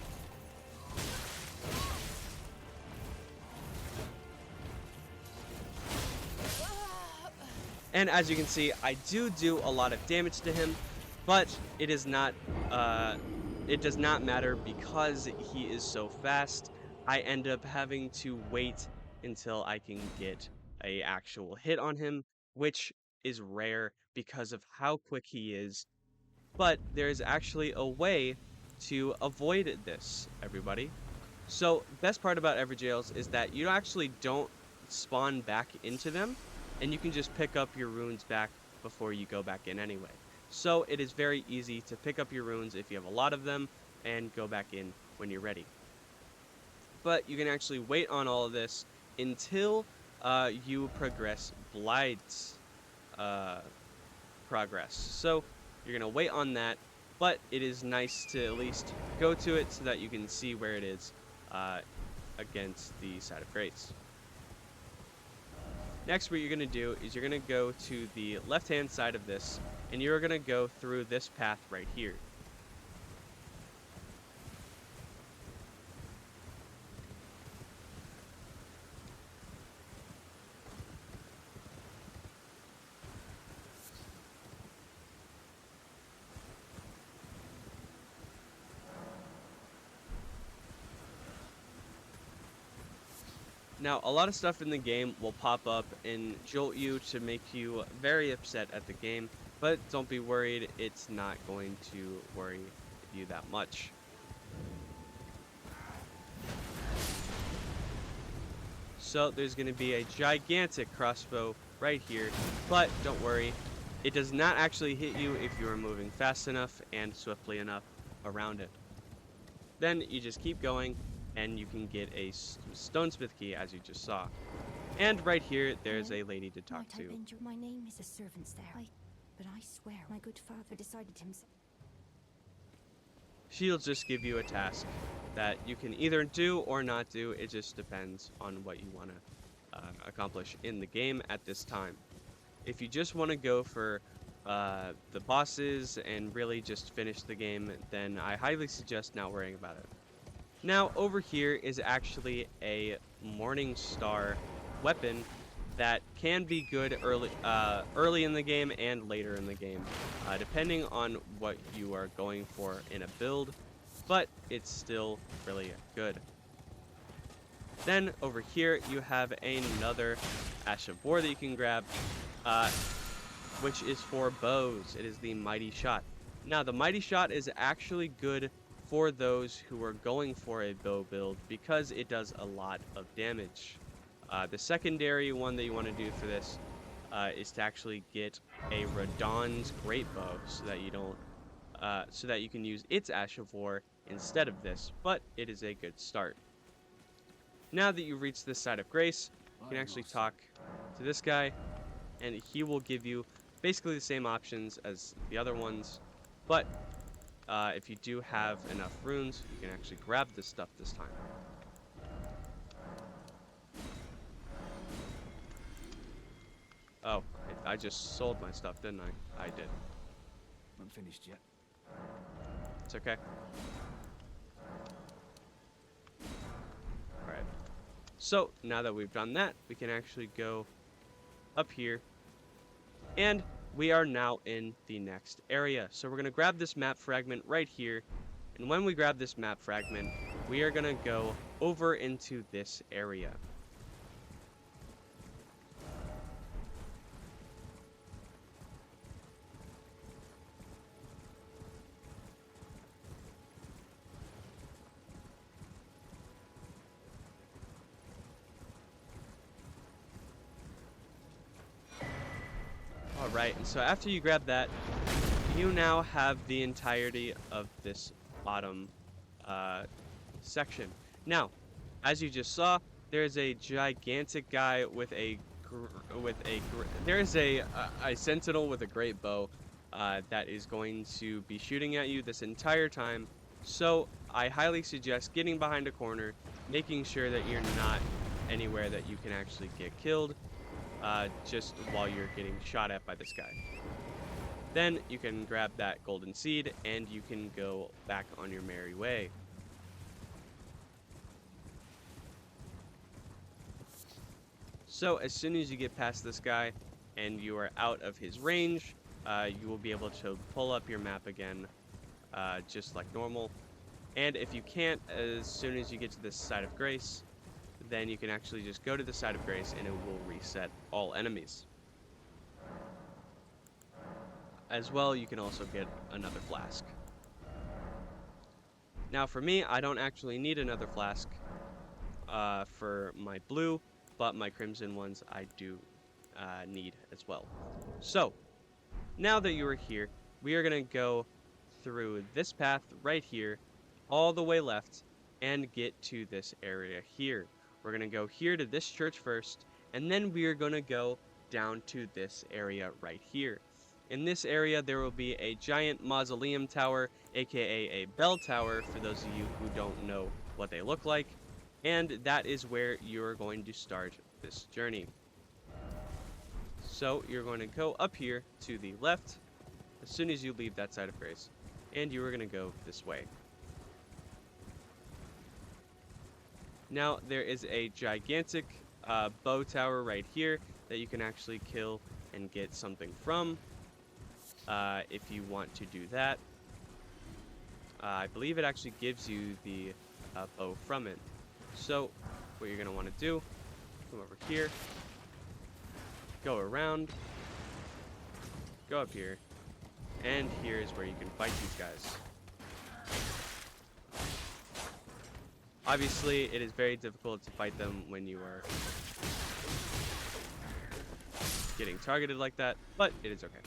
And as you can see, I do a lot of damage to him, but it is not, it does not matter because he is so fast. I end up having to wait until I can get a actual hit on him, which is rare because of how quick he is. But there is actually a way to avoid this, everybody. So, best part about Everjails is that you actually don't spawn back into them, and you can just pick up your runes back before you go back in anyway. So, it is very easy to pick up your runes if you have a lot of them, and go back in when you're ready. But you can actually wait on all of this until you progress Blide's uh, progress. So, you're going to wait on that, but it is nice to at least go to it so that you can see where it is uh, against the side of grace. Next, what you're going to do is you're going to go to the left-hand side of this, and you're going to go through this path right here. Now, a lot of stuff in the game will pop up and jolt you to make you very upset at the game, but don't be worried, it's not going to worry you that much. So there's going to be a gigantic crossbow right here, but don't worry, it does not actually hit you if you are moving fast enough and swiftly enough around it. Then you just keep going, and you can get a stonesmith key, as you just saw. And right here, there's a lady to talk to. My name is a servant's there. But I swear my good father decided himself. She'll just give you a task that you can either do or not do. It just depends on what you want to accomplish in the game at this time. If you just want to go for the bosses and really just finish the game, then I highly suggest not worrying about it. Now, over here is actually a Morning Star weapon that can be good early in the game and later in the game, depending on what you are going for in a build, but it's still really good. Then, over here, you have another Ash of War that you can grab, which is for bows. It is the Mighty Shot. Now, the Mighty Shot is actually good for those who are going for a bow build because it does a lot of damage. The secondary one that you want to do for this is to actually get a Radon's Great Bow so that you don't, so that you can use its Ash of War instead of this. But it is a good start. Now that you've reached this side of grace, you can actually talk to this guy, and he will give you basically the same options as the other ones, but if you do have enough runes, you can actually grab this stuff this time. Oh, I just sold my stuff, didn't I? I did. I'm finished yet. It's okay. Alright. So, now that we've done that, we can actually go up here. And we are now in the next area. So we're going to grab this map fragment right here. And when we grab this map fragment, we are going to go over into this area. Alright, and so after you grab that, you now have the entirety of this bottom section. Now, as you just saw, there's a gigantic guy with a there's a sentinel with a great bow that is going to be shooting at you this entire time. So I highly suggest getting behind a corner, making sure that you're not anywhere that you can actually get killed, just while you're getting shot at by this guy. Then you can grab that golden seed and you can go back on your merry way. So as soon as you get past this guy and you are out of his range, you will be able to pull up your map again, just like normal. And if you can't, as soon as you get to this side of grace, then you can actually just go to the side of grace and it will reset all enemies. As well, you can also get another flask. Now for me, I don't actually need another flask for my blue, but my crimson ones I do need as well. So, now that you are here, we are going to go through this path right here, all the way left, and get to this area here. We're going to go here to this church first, and then we are going to go down to this area right here. In this area, there will be a giant mausoleum tower, aka a bell tower, for those of you who don't know what they look like, and that is where you're going to start this journey. So you're going to go up here to the left as soon as you leave that side of grace, and you are going to go this way. Now there is a gigantic bow tower right here that you can actually kill and get something from if you want to do that. I believe it actually gives you the bow from it. So what you're going to want to do, come over here, go around, go up here, and here is where you can fight these guys. Obviously, it is very difficult to fight them when you are getting targeted like that, but it is okay.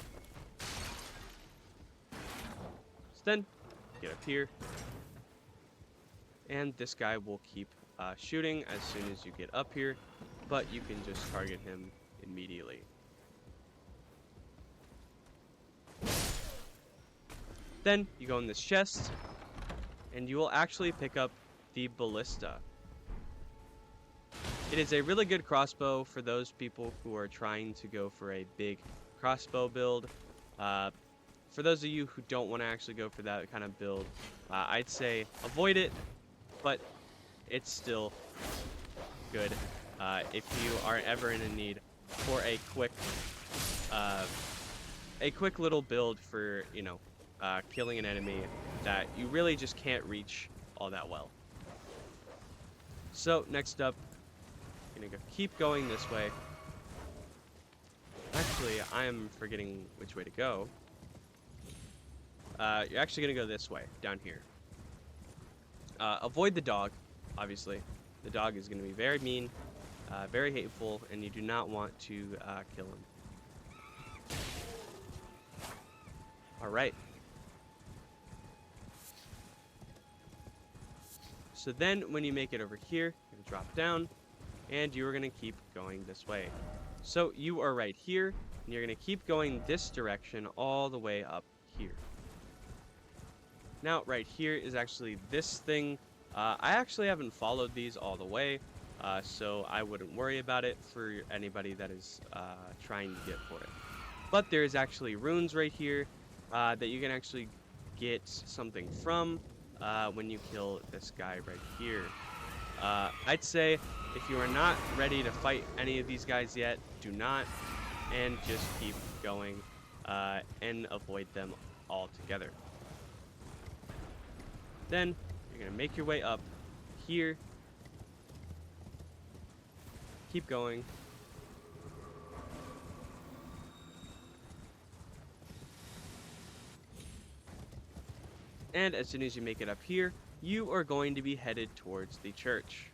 So then, get up here, and this guy will keep shooting as soon as you get up here, but you can just target him immediately. Then, you go in this chest, and you will actually pick up the ballista. It is a really good crossbow for those people who are trying to go for a big crossbow build. For those of you who don't want to actually go for that kind of build, I'd say avoid it, but it's still good if you are ever in a need for a quick little build for, you know, killing an enemy that you really just can't reach all that well. So next up, I'm gonna keep going this way. Actually, I am forgetting which way to go. You're actually gonna go this way, down here. Avoid the dog, obviously. The dog is gonna be very mean, very hateful, and you do not want to kill him. Alright. So then, when you make it over here, you're going to drop down, and you're going to keep going this way. So you are right here, and you're going to keep going this direction all the way up here. Now, right here is actually this thing. I actually haven't followed these all the way, so I wouldn't worry about it for anybody that is trying to get for it. But there is actually runes right here that you can actually get something from when you kill this guy right here. I'd say if you are not ready to fight any of these guys yet, do not, and just keep going and avoid them altogether. Then you're going to make your way up here, keep going, and as soon as you make it up here, you are going to be headed towards the church.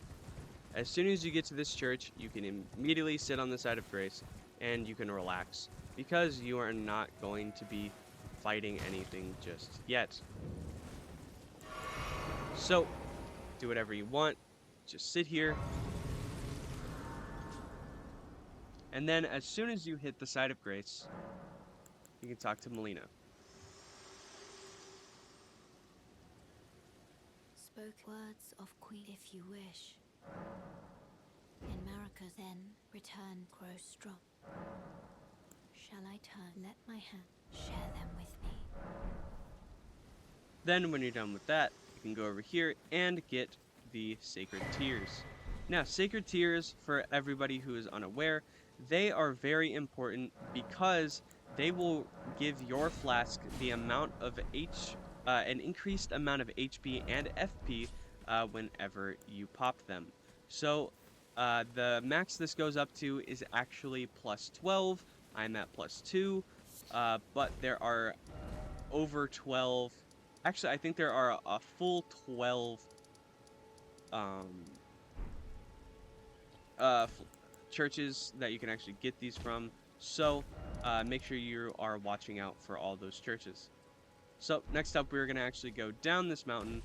As soon as you get to this church, you can immediately sit on the side of grace and you can relax because you are not going to be fighting anything just yet. So, do whatever you want, just sit here, and then as soon as you hit the side of grace, you can talk to Melina. Spoke words of queen if you wish. In Marika then return grow strong. Shall I turn? Let my hand Share them with me. Then when you're done with that, you can go over here and get the Sacred Tears. Now, Sacred Tears, for everybody who is unaware, they are very important because they will give your flask the amount of an increased amount of HP and FP whenever you pop them. So, the max this goes up to is actually plus 12. I'm at plus 2, but there are over 12. Actually, I think there are a full 12 um uh f- churches that you can actually get these from. So, make sure you are watching out for all those churches. So, next up we're going to actually go down this mountain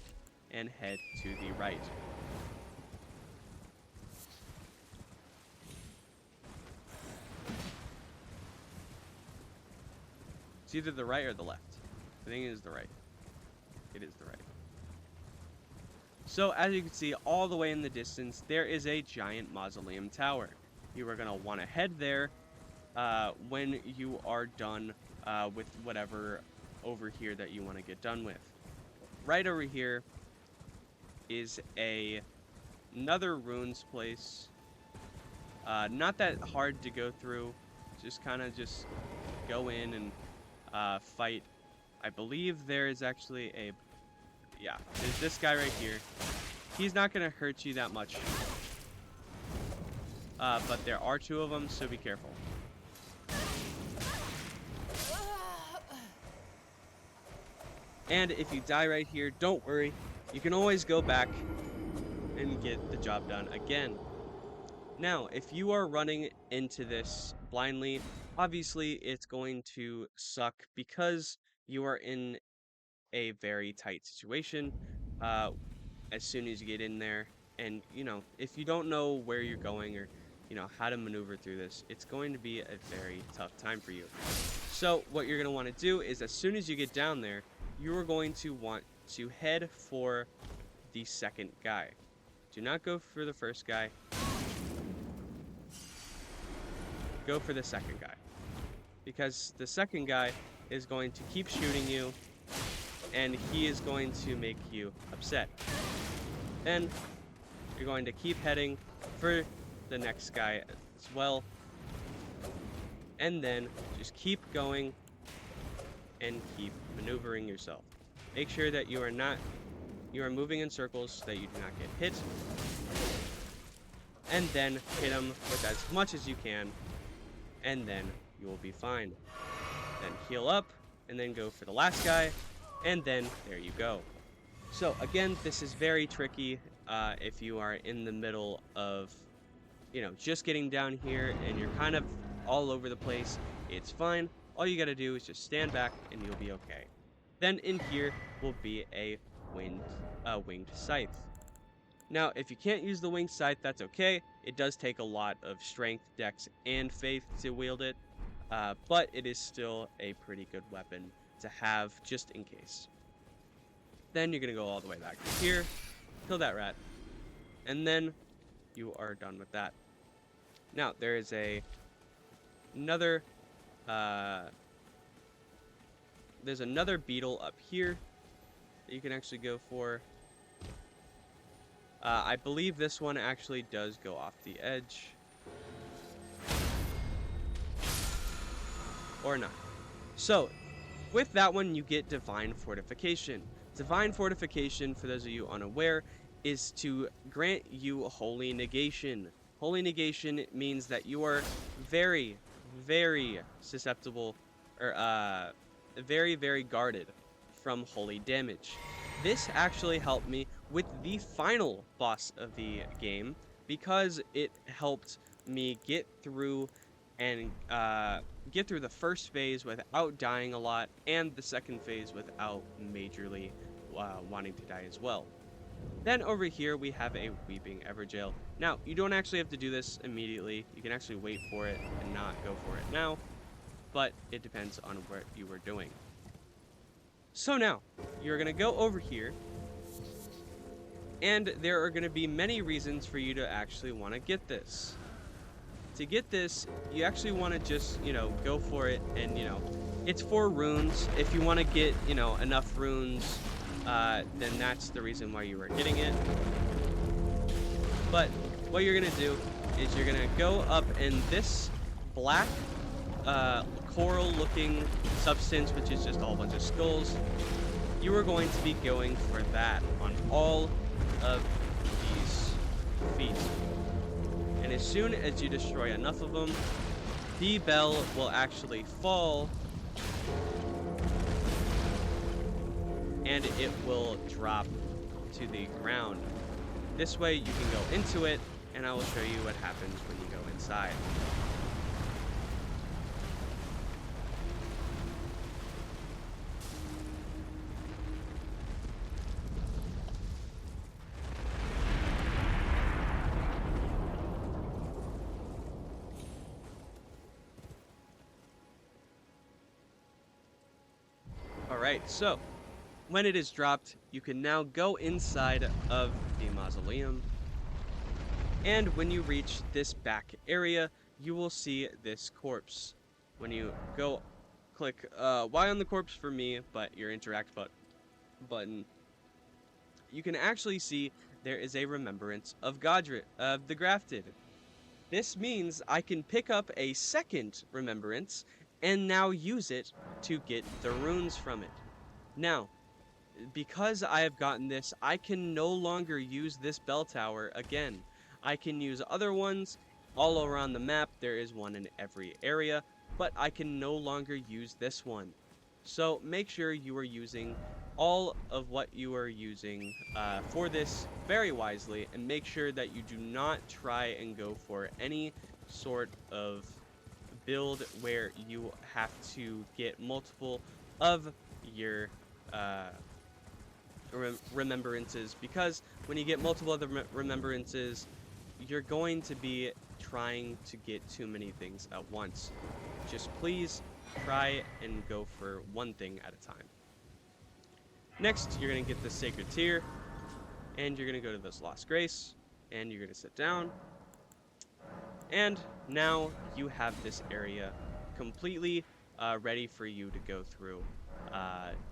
and head to the right. It's either the right or the left. I think it is the right. It is the right. So, as you can see, all the way in the distance, there is a giant mausoleum tower. You are going to want to head there when you are done with whatever over here that you want to get done with. Right over here is another ruins place. Not that hard to go through. Just kind of just go in and fight. I believe there is actually there's this guy right here. He's not going to hurt you that much. But there are two of them, so be careful. And if you die right here, don't worry. You can always go back and get the job done again. Now, if you are running into this blindly, obviously it's going to suck because you are in a very tight situation as soon as you get in there. And, if you don't know where you're going or, how to maneuver through this, it's going to be a very tough time for you. So what you're going to want to do is as soon as you get down there, you are going to want to head for the second guy. Do not go for the first guy. Go for the second guy. Because the second guy is going to keep shooting you, and he is going to make you upset. And you're going to keep heading for the next guy as well. And then just keep going and keep maneuvering yourself. Make sure that you are moving in circles so that you do not get hit. And then hit him with as much as you can, and then you will be fine. Then heal up, and then go for the last guy, and then there you go. So again, this is very tricky if you are in the middle of, just getting down here and you're kind of all over the place. It's fine. All you gotta do is just stand back and you'll be okay. Then in here will be a winged scythe. Now, if you can't use the winged scythe, that's okay. It does take a lot of strength, dex, and faith to wield it, but it is still a pretty good weapon to have just in case. Then you're gonna go all the way back to here, kill that rat, and then you are done with that. Now, there is another there's another beetle up here that you can actually go for. I believe this one actually does go off the edge. Or not. So, with that one, you get Divine Fortification. Divine Fortification, for those of you unaware, is to grant you Holy Negation. Holy Negation means that you are very, very susceptible, or very, very guarded from holy damage. This actually helped me with the final boss of the game because it helped me get through and get through the first phase without dying a lot, and the second phase without majorly wanting to die as well. Then over here we have a Weeping Evergaol. Now, you don't actually have to do this immediately. You can actually wait for it and not go for it now, but it depends on what you were doing. So now, you're going to go over here, and there are going to be many reasons for you to actually want to get this. To get this, you actually want to just, go for it and, It's for runes. If you want to get, you know, enough runes, then that's the reason why you are getting it. But what you're gonna do is you're gonna go up in this black coral-looking substance, which is just a whole bunch of skulls. You are going to be going for that on all of these feet. And as soon as you destroy enough of them, the bell will actually fall and it will drop to the ground. This way you can go into it, and I will show you what happens when you go inside. Alright, so when it is dropped, you can now go inside of the mausoleum. And when you reach this back area, you will see this corpse. When you go click Y on the corpse for me, but your interact button, you can actually see there is a remembrance of the grafted. This means I can pick up a second remembrance and now use it to get the runes from it. Now, because I have gotten this, I can no longer use this bell tower again. I can use other ones all around the map. There is one in every area, but I can no longer use this one. So make sure you are using all of what you are using for this very wisely, and make sure that you do not try and go for any sort of build where you have to get multiple of your remembrances, because when you get multiple of the remembrances, you're going to be trying to get too many things at once. Just please try and go for one thing at a time. Next, you're going to get the Sacred Tear, and you're going to go to this Lost Grace, and you're going to sit down. And now you have this area completely ready for you to go through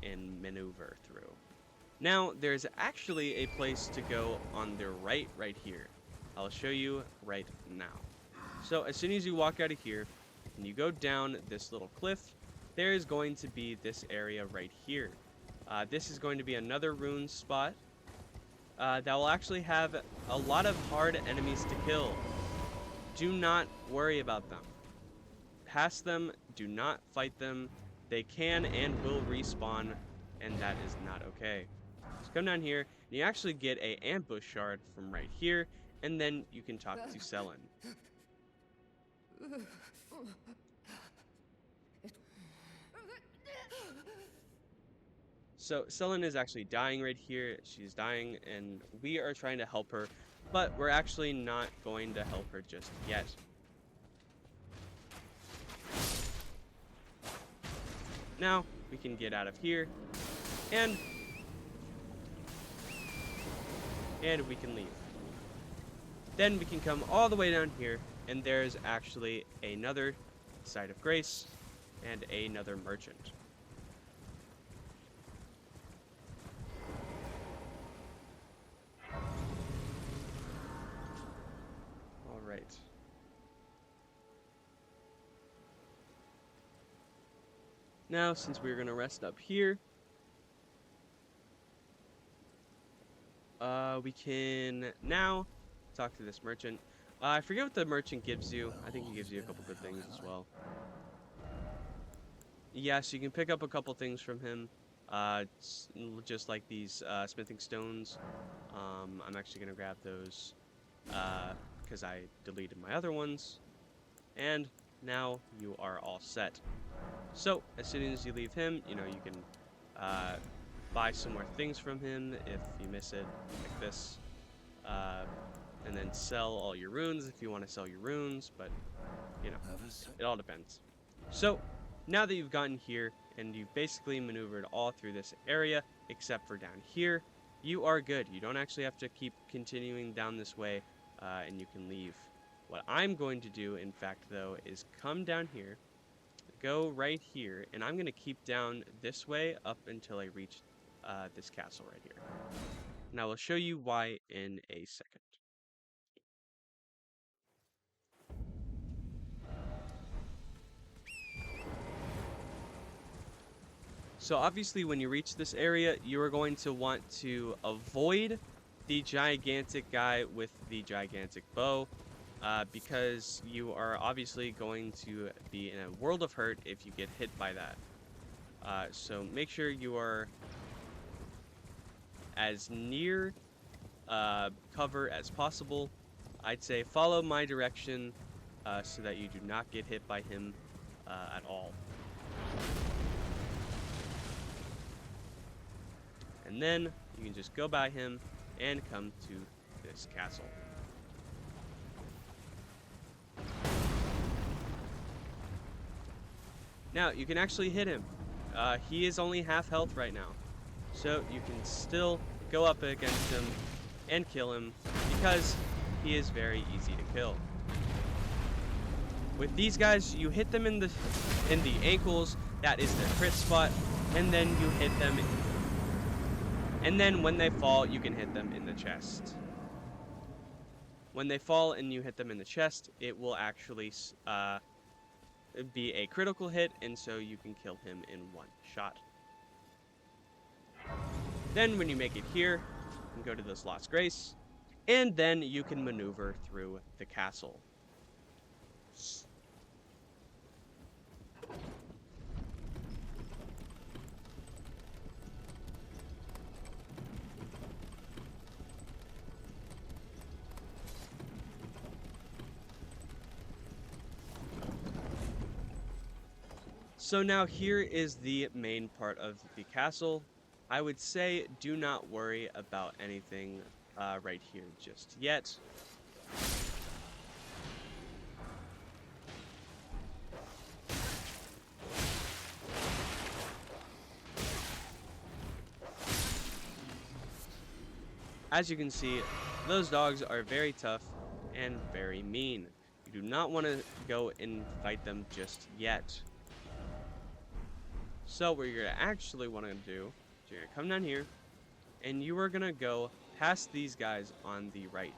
and maneuver through. Now, there's actually a place to go on the right here. I'll show you right now. So as soon as you walk out of here and you go down this little cliff, there is going to be this area right here. This is going to be another rune spot that will actually have a lot of hard enemies to kill. Do not worry about them. Pass them, do not fight them. They can and will respawn, and that is not okay. So come down here, and you actually get a ambush shard from right here, and then you can talk to Selen. So Selen is actually dying right here. She's dying, and we are trying to help her, but we're actually not going to help her just yet. Now we can get out of here, and we can leave. Then we can come all the way down here, and there's actually another site of grace and another merchant. All right. Now, since we're gonna rest up here, we can now talk to this merchant. I forget what the merchant gives you. I think he gives you a couple good things as well. Yes, you can pick up a couple things from him, just like these smithing stones. I'm actually gonna grab those because I deleted my other ones, and now you are all set. So as soon as you leave him, you know, you can buy some more things from him if you miss it, like this, and then sell all your runes if you want to sell your runes, but you know, it all depends. So now that you've gotten here and you've basically maneuvered all through this area except for down here, you are good. You don't actually have to keep continuing down this way, and you can leave. What I'm going to do, in fact, though, is come down here go right here, and I'm gonna keep down this way up until I reach this castle right here. And I will show you why in a second. So obviously when you reach this area, you are going to want to avoid the gigantic guy with the gigantic bow, because you are obviously going to be in a world of hurt if you get hit by that. So make sure you are as near cover as possible. I'd say follow my direction so that you do not get hit by him at all. And then you can just go by him and come to this castle. Now, you can actually hit him. He is only half health right now. So you can still go up against him and kill him because he is very easy to kill. With these guys, you hit them in the ankles, that is their crit spot, and then you hit them. And then when they fall, you can hit them in the chest. When they fall and you hit them in the chest, it will actually be a critical hit, and so you can kill him in one shot. Then when you make it here, you can go to this Lost Grace, and then you can maneuver through the castle. So now here is the main part of the castle. I would say do not worry about anything right here just yet. As you can see, those dogs are very tough and very mean. You do not want to go and fight them just yet. So what you're going to actually want to do is you're going to come down here, and you are going to go past these guys on the right.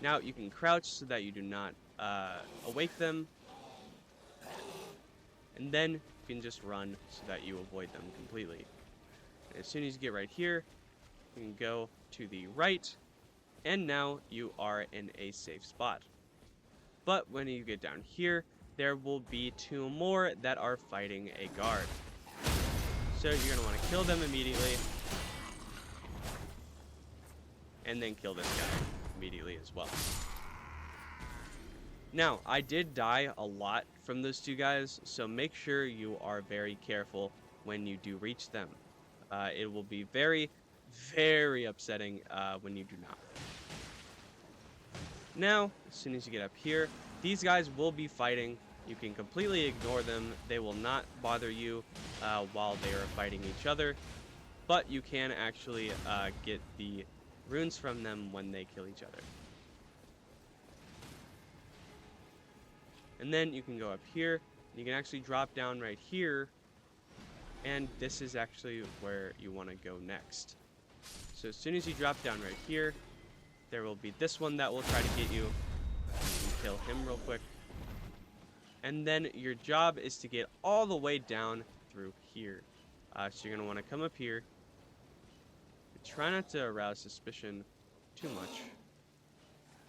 Now, you can crouch so that you do not awake them, and then you can just run so that you avoid them completely. And as soon as you get right here, you can go to the right, and now you are in a safe spot. But when you get down here, there will be two more that are fighting a guard. So you're going to want to kill them immediately, and then kill this guy immediately as well. Now, I did die a lot from those two guys, so make sure you are very careful when you do reach them. It will be very, very upsetting when you do not. Now, as soon as you get up here, these guys will be fighting. You can completely ignore them. They will not bother you while they are fighting each other, but you can actually get the runes from them when they kill each other. And then you can go up here. You can actually drop down right here, and this is actually where you want to go next. So as soon as you drop down right here, there will be this one that will try to get you. You can kill him real quick. And then your job is to get all the way down through here. So you're going to want to come up here. Try not to arouse suspicion too much,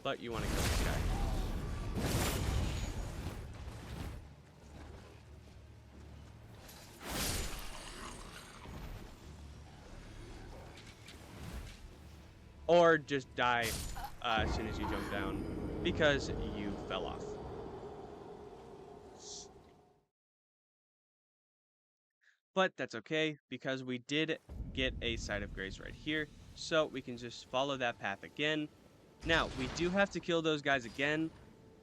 but you want to kill this guy. Or just die as soon as you jump down because you fell off. But that's okay, because we did get a site of grace right here, so we can just follow that path again. Now, we do have to kill those guys again,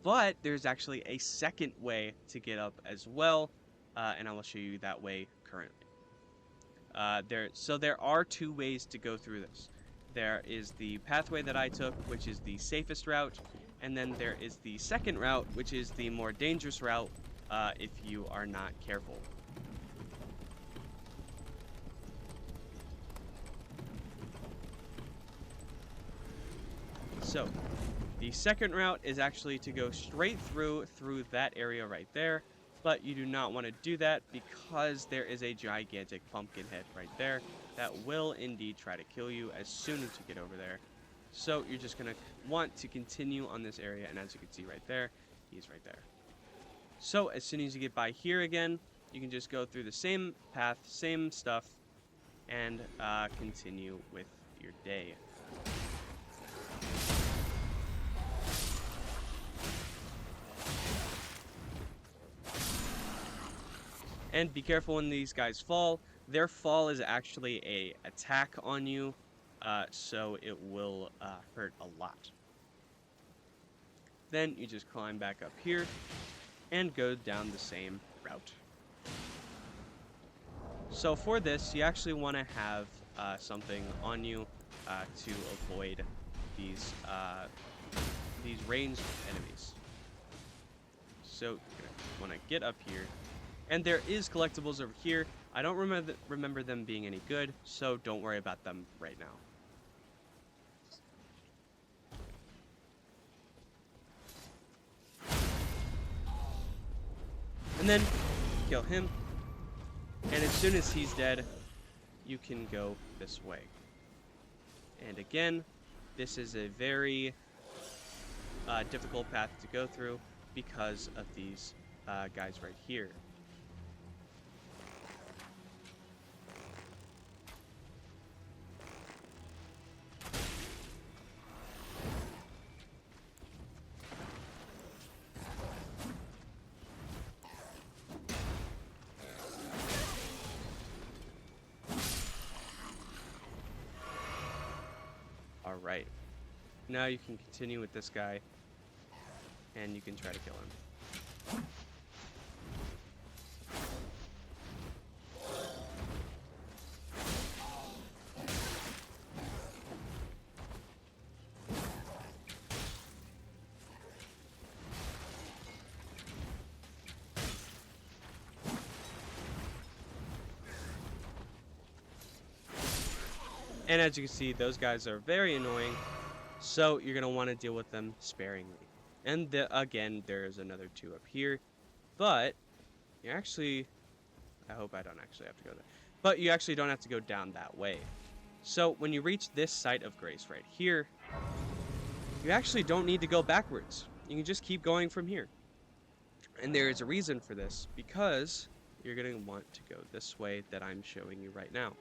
but there's actually a second way to get up as well, and I will show you that way currently. So there are two ways to go through this. There is the pathway that I took, which is the safest route, and then there is the second route, which is the more dangerous route, if you are not careful. So, the second route is actually to go straight through that area right there, but you do not want to do that because there is a gigantic pumpkin head right there that will indeed try to kill you as soon as you get over there. So you're just going to want to continue on this area, and as you can see right there, he's right there. So as soon as you get by here again, you can just go through the same path, same stuff, and continue with your day. And be careful when these guys fall. Their fall is actually a attack on you, so it will hurt a lot. Then you just climb back up here and go down the same route. So for this, you actually want to have something on you to avoid these ranged enemies. So you're gonna want to get up here. And there is collectibles over here. I don't remember them being any good, so don't worry about them right now. And then kill him. And as soon as he's dead, you can go this way. And again, this is a very difficult path to go through because of these guys right here. Alright, now you can continue with this guy, and you can try to kill him. And as you can see, those guys are very annoying, so you're going to want to deal with them sparingly. And again, there's another two up here, but you actually, I hope I don't actually have to go there, but you actually don't have to go down that way. So when you reach this site of grace right here, you actually don't need to go backwards. You can just keep going from here. And there is a reason for this, because you're going to want to go this way that I'm showing you right now.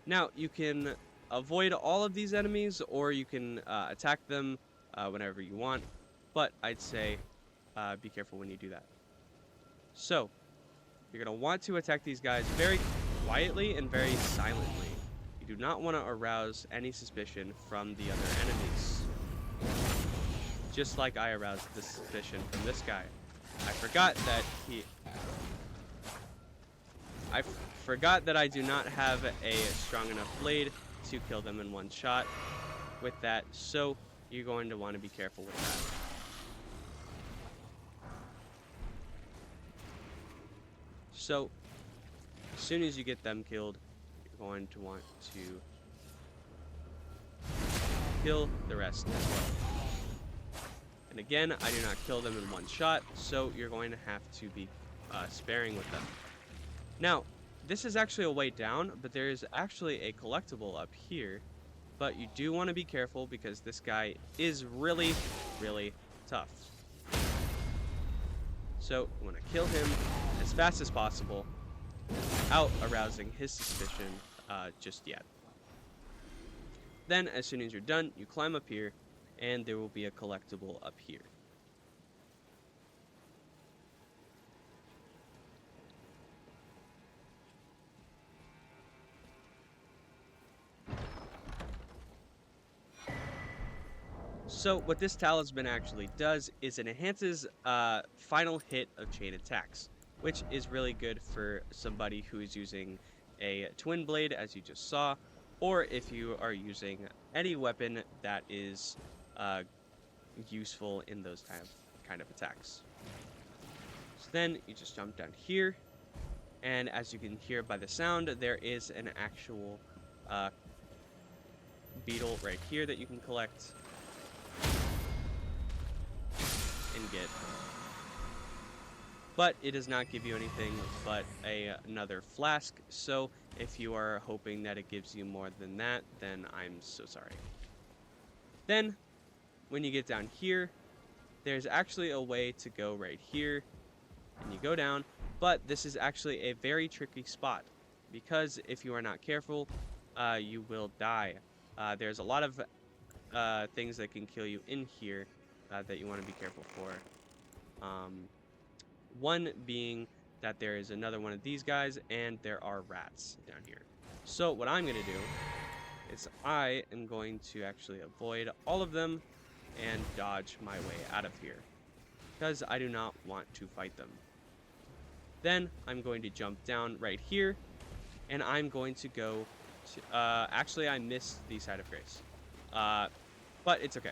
Now, you can avoid all of these enemies, or you can attack them whenever you want, but I'd say be careful when you do that. So, you're going to want to attack these guys very quietly and very silently. You do not want to arouse any suspicion from the other enemies. Just like I aroused the suspicion from this guy. I forgot that I do not have a strong enough blade to kill them in one shot with that, so you're going to want to be careful with that. So, as soon as you get them killed, you're going to want to kill the rest as well. And again, I do not kill them in one shot, so you're going to have to be sparing with them. Now, this is actually a way down, but there is actually a collectible up here. But you do want to be careful because this guy is really, really tough. So you want to kill him as fast as possible without arousing his suspicion just yet. Then, as soon as you're done, you climb up here, and there will be a collectible up here. So what this talisman actually does is it enhances final hit of chain attacks, which is really good for somebody who is using a twin blade, as you just saw, or if you are using any weapon that is useful in those kind of attacks. So then you just jump down here, and as you can hear by the sound, there is an actual uh, beetle right here that you can collect and get. But it does not give you anything but another flask, so if you are hoping that it gives you more than that, then I'm so sorry. Then, when you get down here, there's actually a way to go right here, and you go down, but this is actually a very tricky spot, because if you are not careful, you will die. There's a lot of things that can kill you in here that you want to be careful for. One being that there is another one of these guys, and there are rats down here. So what I'm going to do is I am going to actually avoid all of them and dodge my way out of here, because I do not want to fight them. Then I'm going to jump down right here, and I'm going to go to, actually I missed the Side of Grace, but it's okay.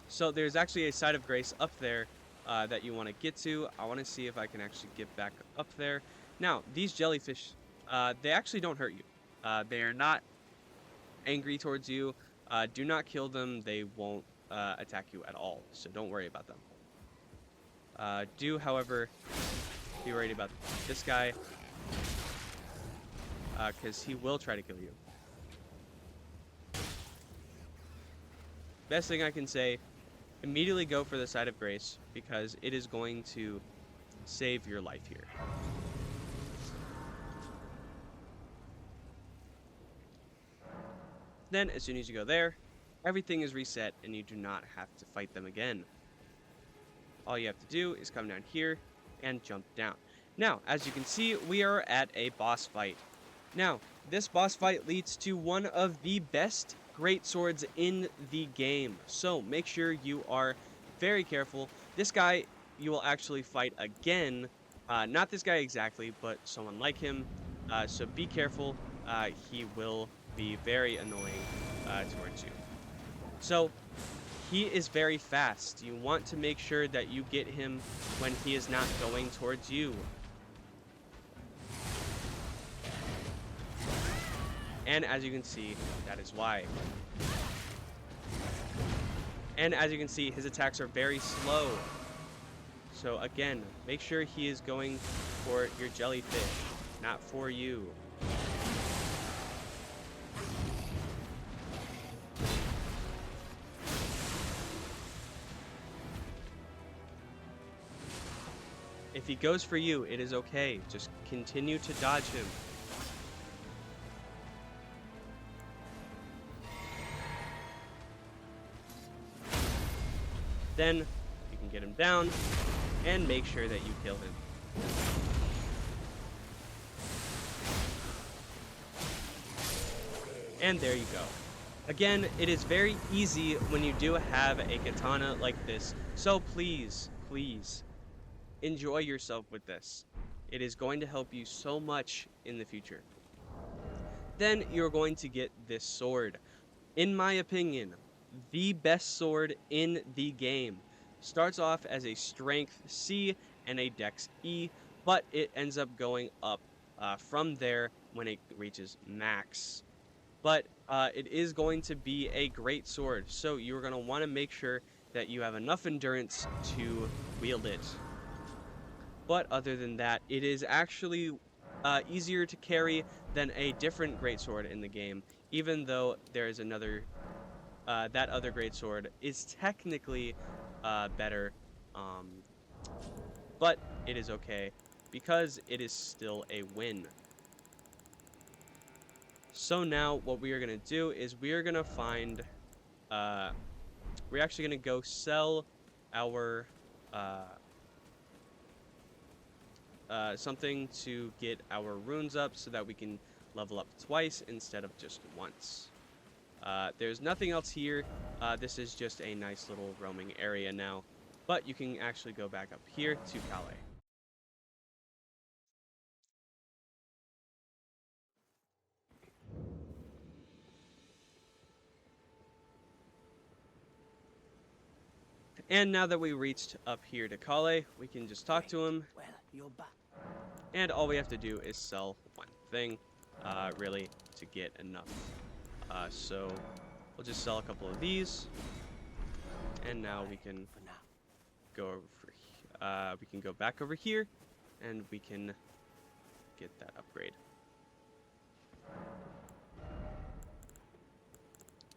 So there's actually a Side of Grace up there that you want to get to. I want to see if I can actually get back up there. Now, these jellyfish, they actually don't hurt you. They are not angry towards you. Do not kill them. They won't attack you at all, so don't worry about them. Do, however, be worried about this guy, because he will try to kill you. Best thing I can say, immediately go for the Side of Grace, because it is going to save your life here. Then, as soon as you go there, everything is reset and you do not have to fight them again. All you have to do is come down here and jump down. Now, as you can see, we are at a boss fight. Now, this boss fight leads to one of the best great swords in the game. So make sure you are very careful. This guy you will actually fight again. Not this guy exactly, but someone like him. So be careful. He will be very annoying towards you. So he is very fast. You want to make sure that you get him when he is not going towards you. And as you can see, that is why. And as you can see, his attacks are very slow. So again, make sure he is going for your jellyfish, not for you. If he goes for you, it is okay. Just continue to dodge him. Then you can get him down and make sure that you kill him. And there you go. Again, it is very easy when you do have a katana like this. So please, please, enjoy yourself with this. It is going to help you so much in the future. Then you're going to get this sword. In my opinion, the best sword in the game. Starts off as a strength C and a dex E, but it ends up going up from there when it reaches max. But it is going to be a great sword, so you're going to want to make sure that you have enough endurance to wield it. But other than that, it is actually easier to carry than a different greatsword in the game, even though there is another, that other greatsword is technically better, but it is okay, because it is still a win. So now, what we are going to do is we are going to find, we're actually going to go sell our, something to get our runes up so that we can level up twice instead of just once. There's nothing else here. This is just a nice little roaming area now, but you can actually go back up here to Calais. And now that we reached up here to Kale, we can just talk to him, Well, you're back. and all we have to do is sell one thing, really, to get enough. So we'll just sell a couple of these, and now we can For now. go over. We can go back over here, and we can get that upgrade.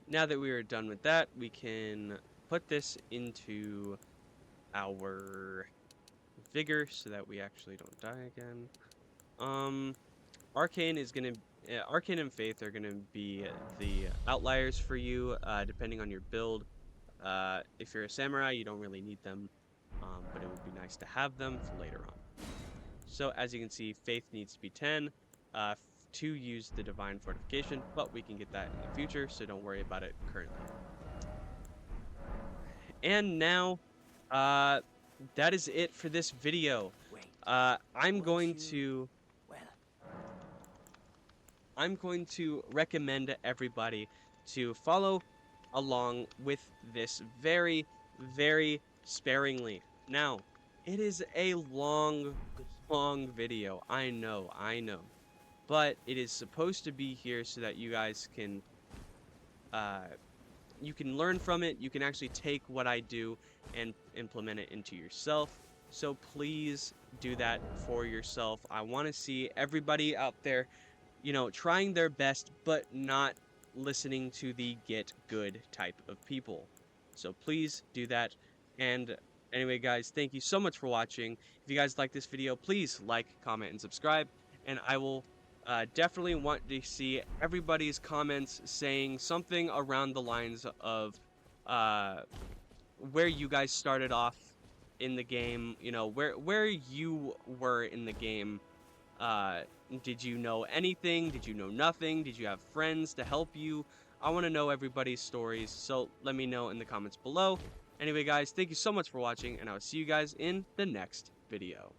Now that we are done with that, we can put this into our vigor so that we actually don't die again. Arcane is gonna, Arcane and Faith are gonna be the outliers for you, depending on your build. If you're a samurai, you don't really need them, but it would be nice to have them for later on. So as you can see, Faith needs to be 10 to use the Divine Fortification, but we can get that in the future, so don't worry about it currently. And now, that is it for this video. Wait. I'm Once going you- to Well, recommend everybody to follow along with this very, very sparingly. Now, it is a long video. I know. But it is supposed to be here so that you guys can you can learn from it. You can actually take what I do and implement it into yourself. So please do that for yourself. I want to see everybody out there, you know, trying their best, but not listening to the get good type of people. So please do that. And anyway, guys, thank you so much for watching. If you guys like this video, please like, comment, and subscribe. And I will definitely want to see everybody's comments saying something around the lines of where you guys started off in the game. You know, where you were in the game. Did you know anything? Did you know nothing? Did you have friends to help you? I want to know everybody's stories, so let me know in the comments below. Anyway, guys, thank you so much for watching, and I'll see you guys in the next video.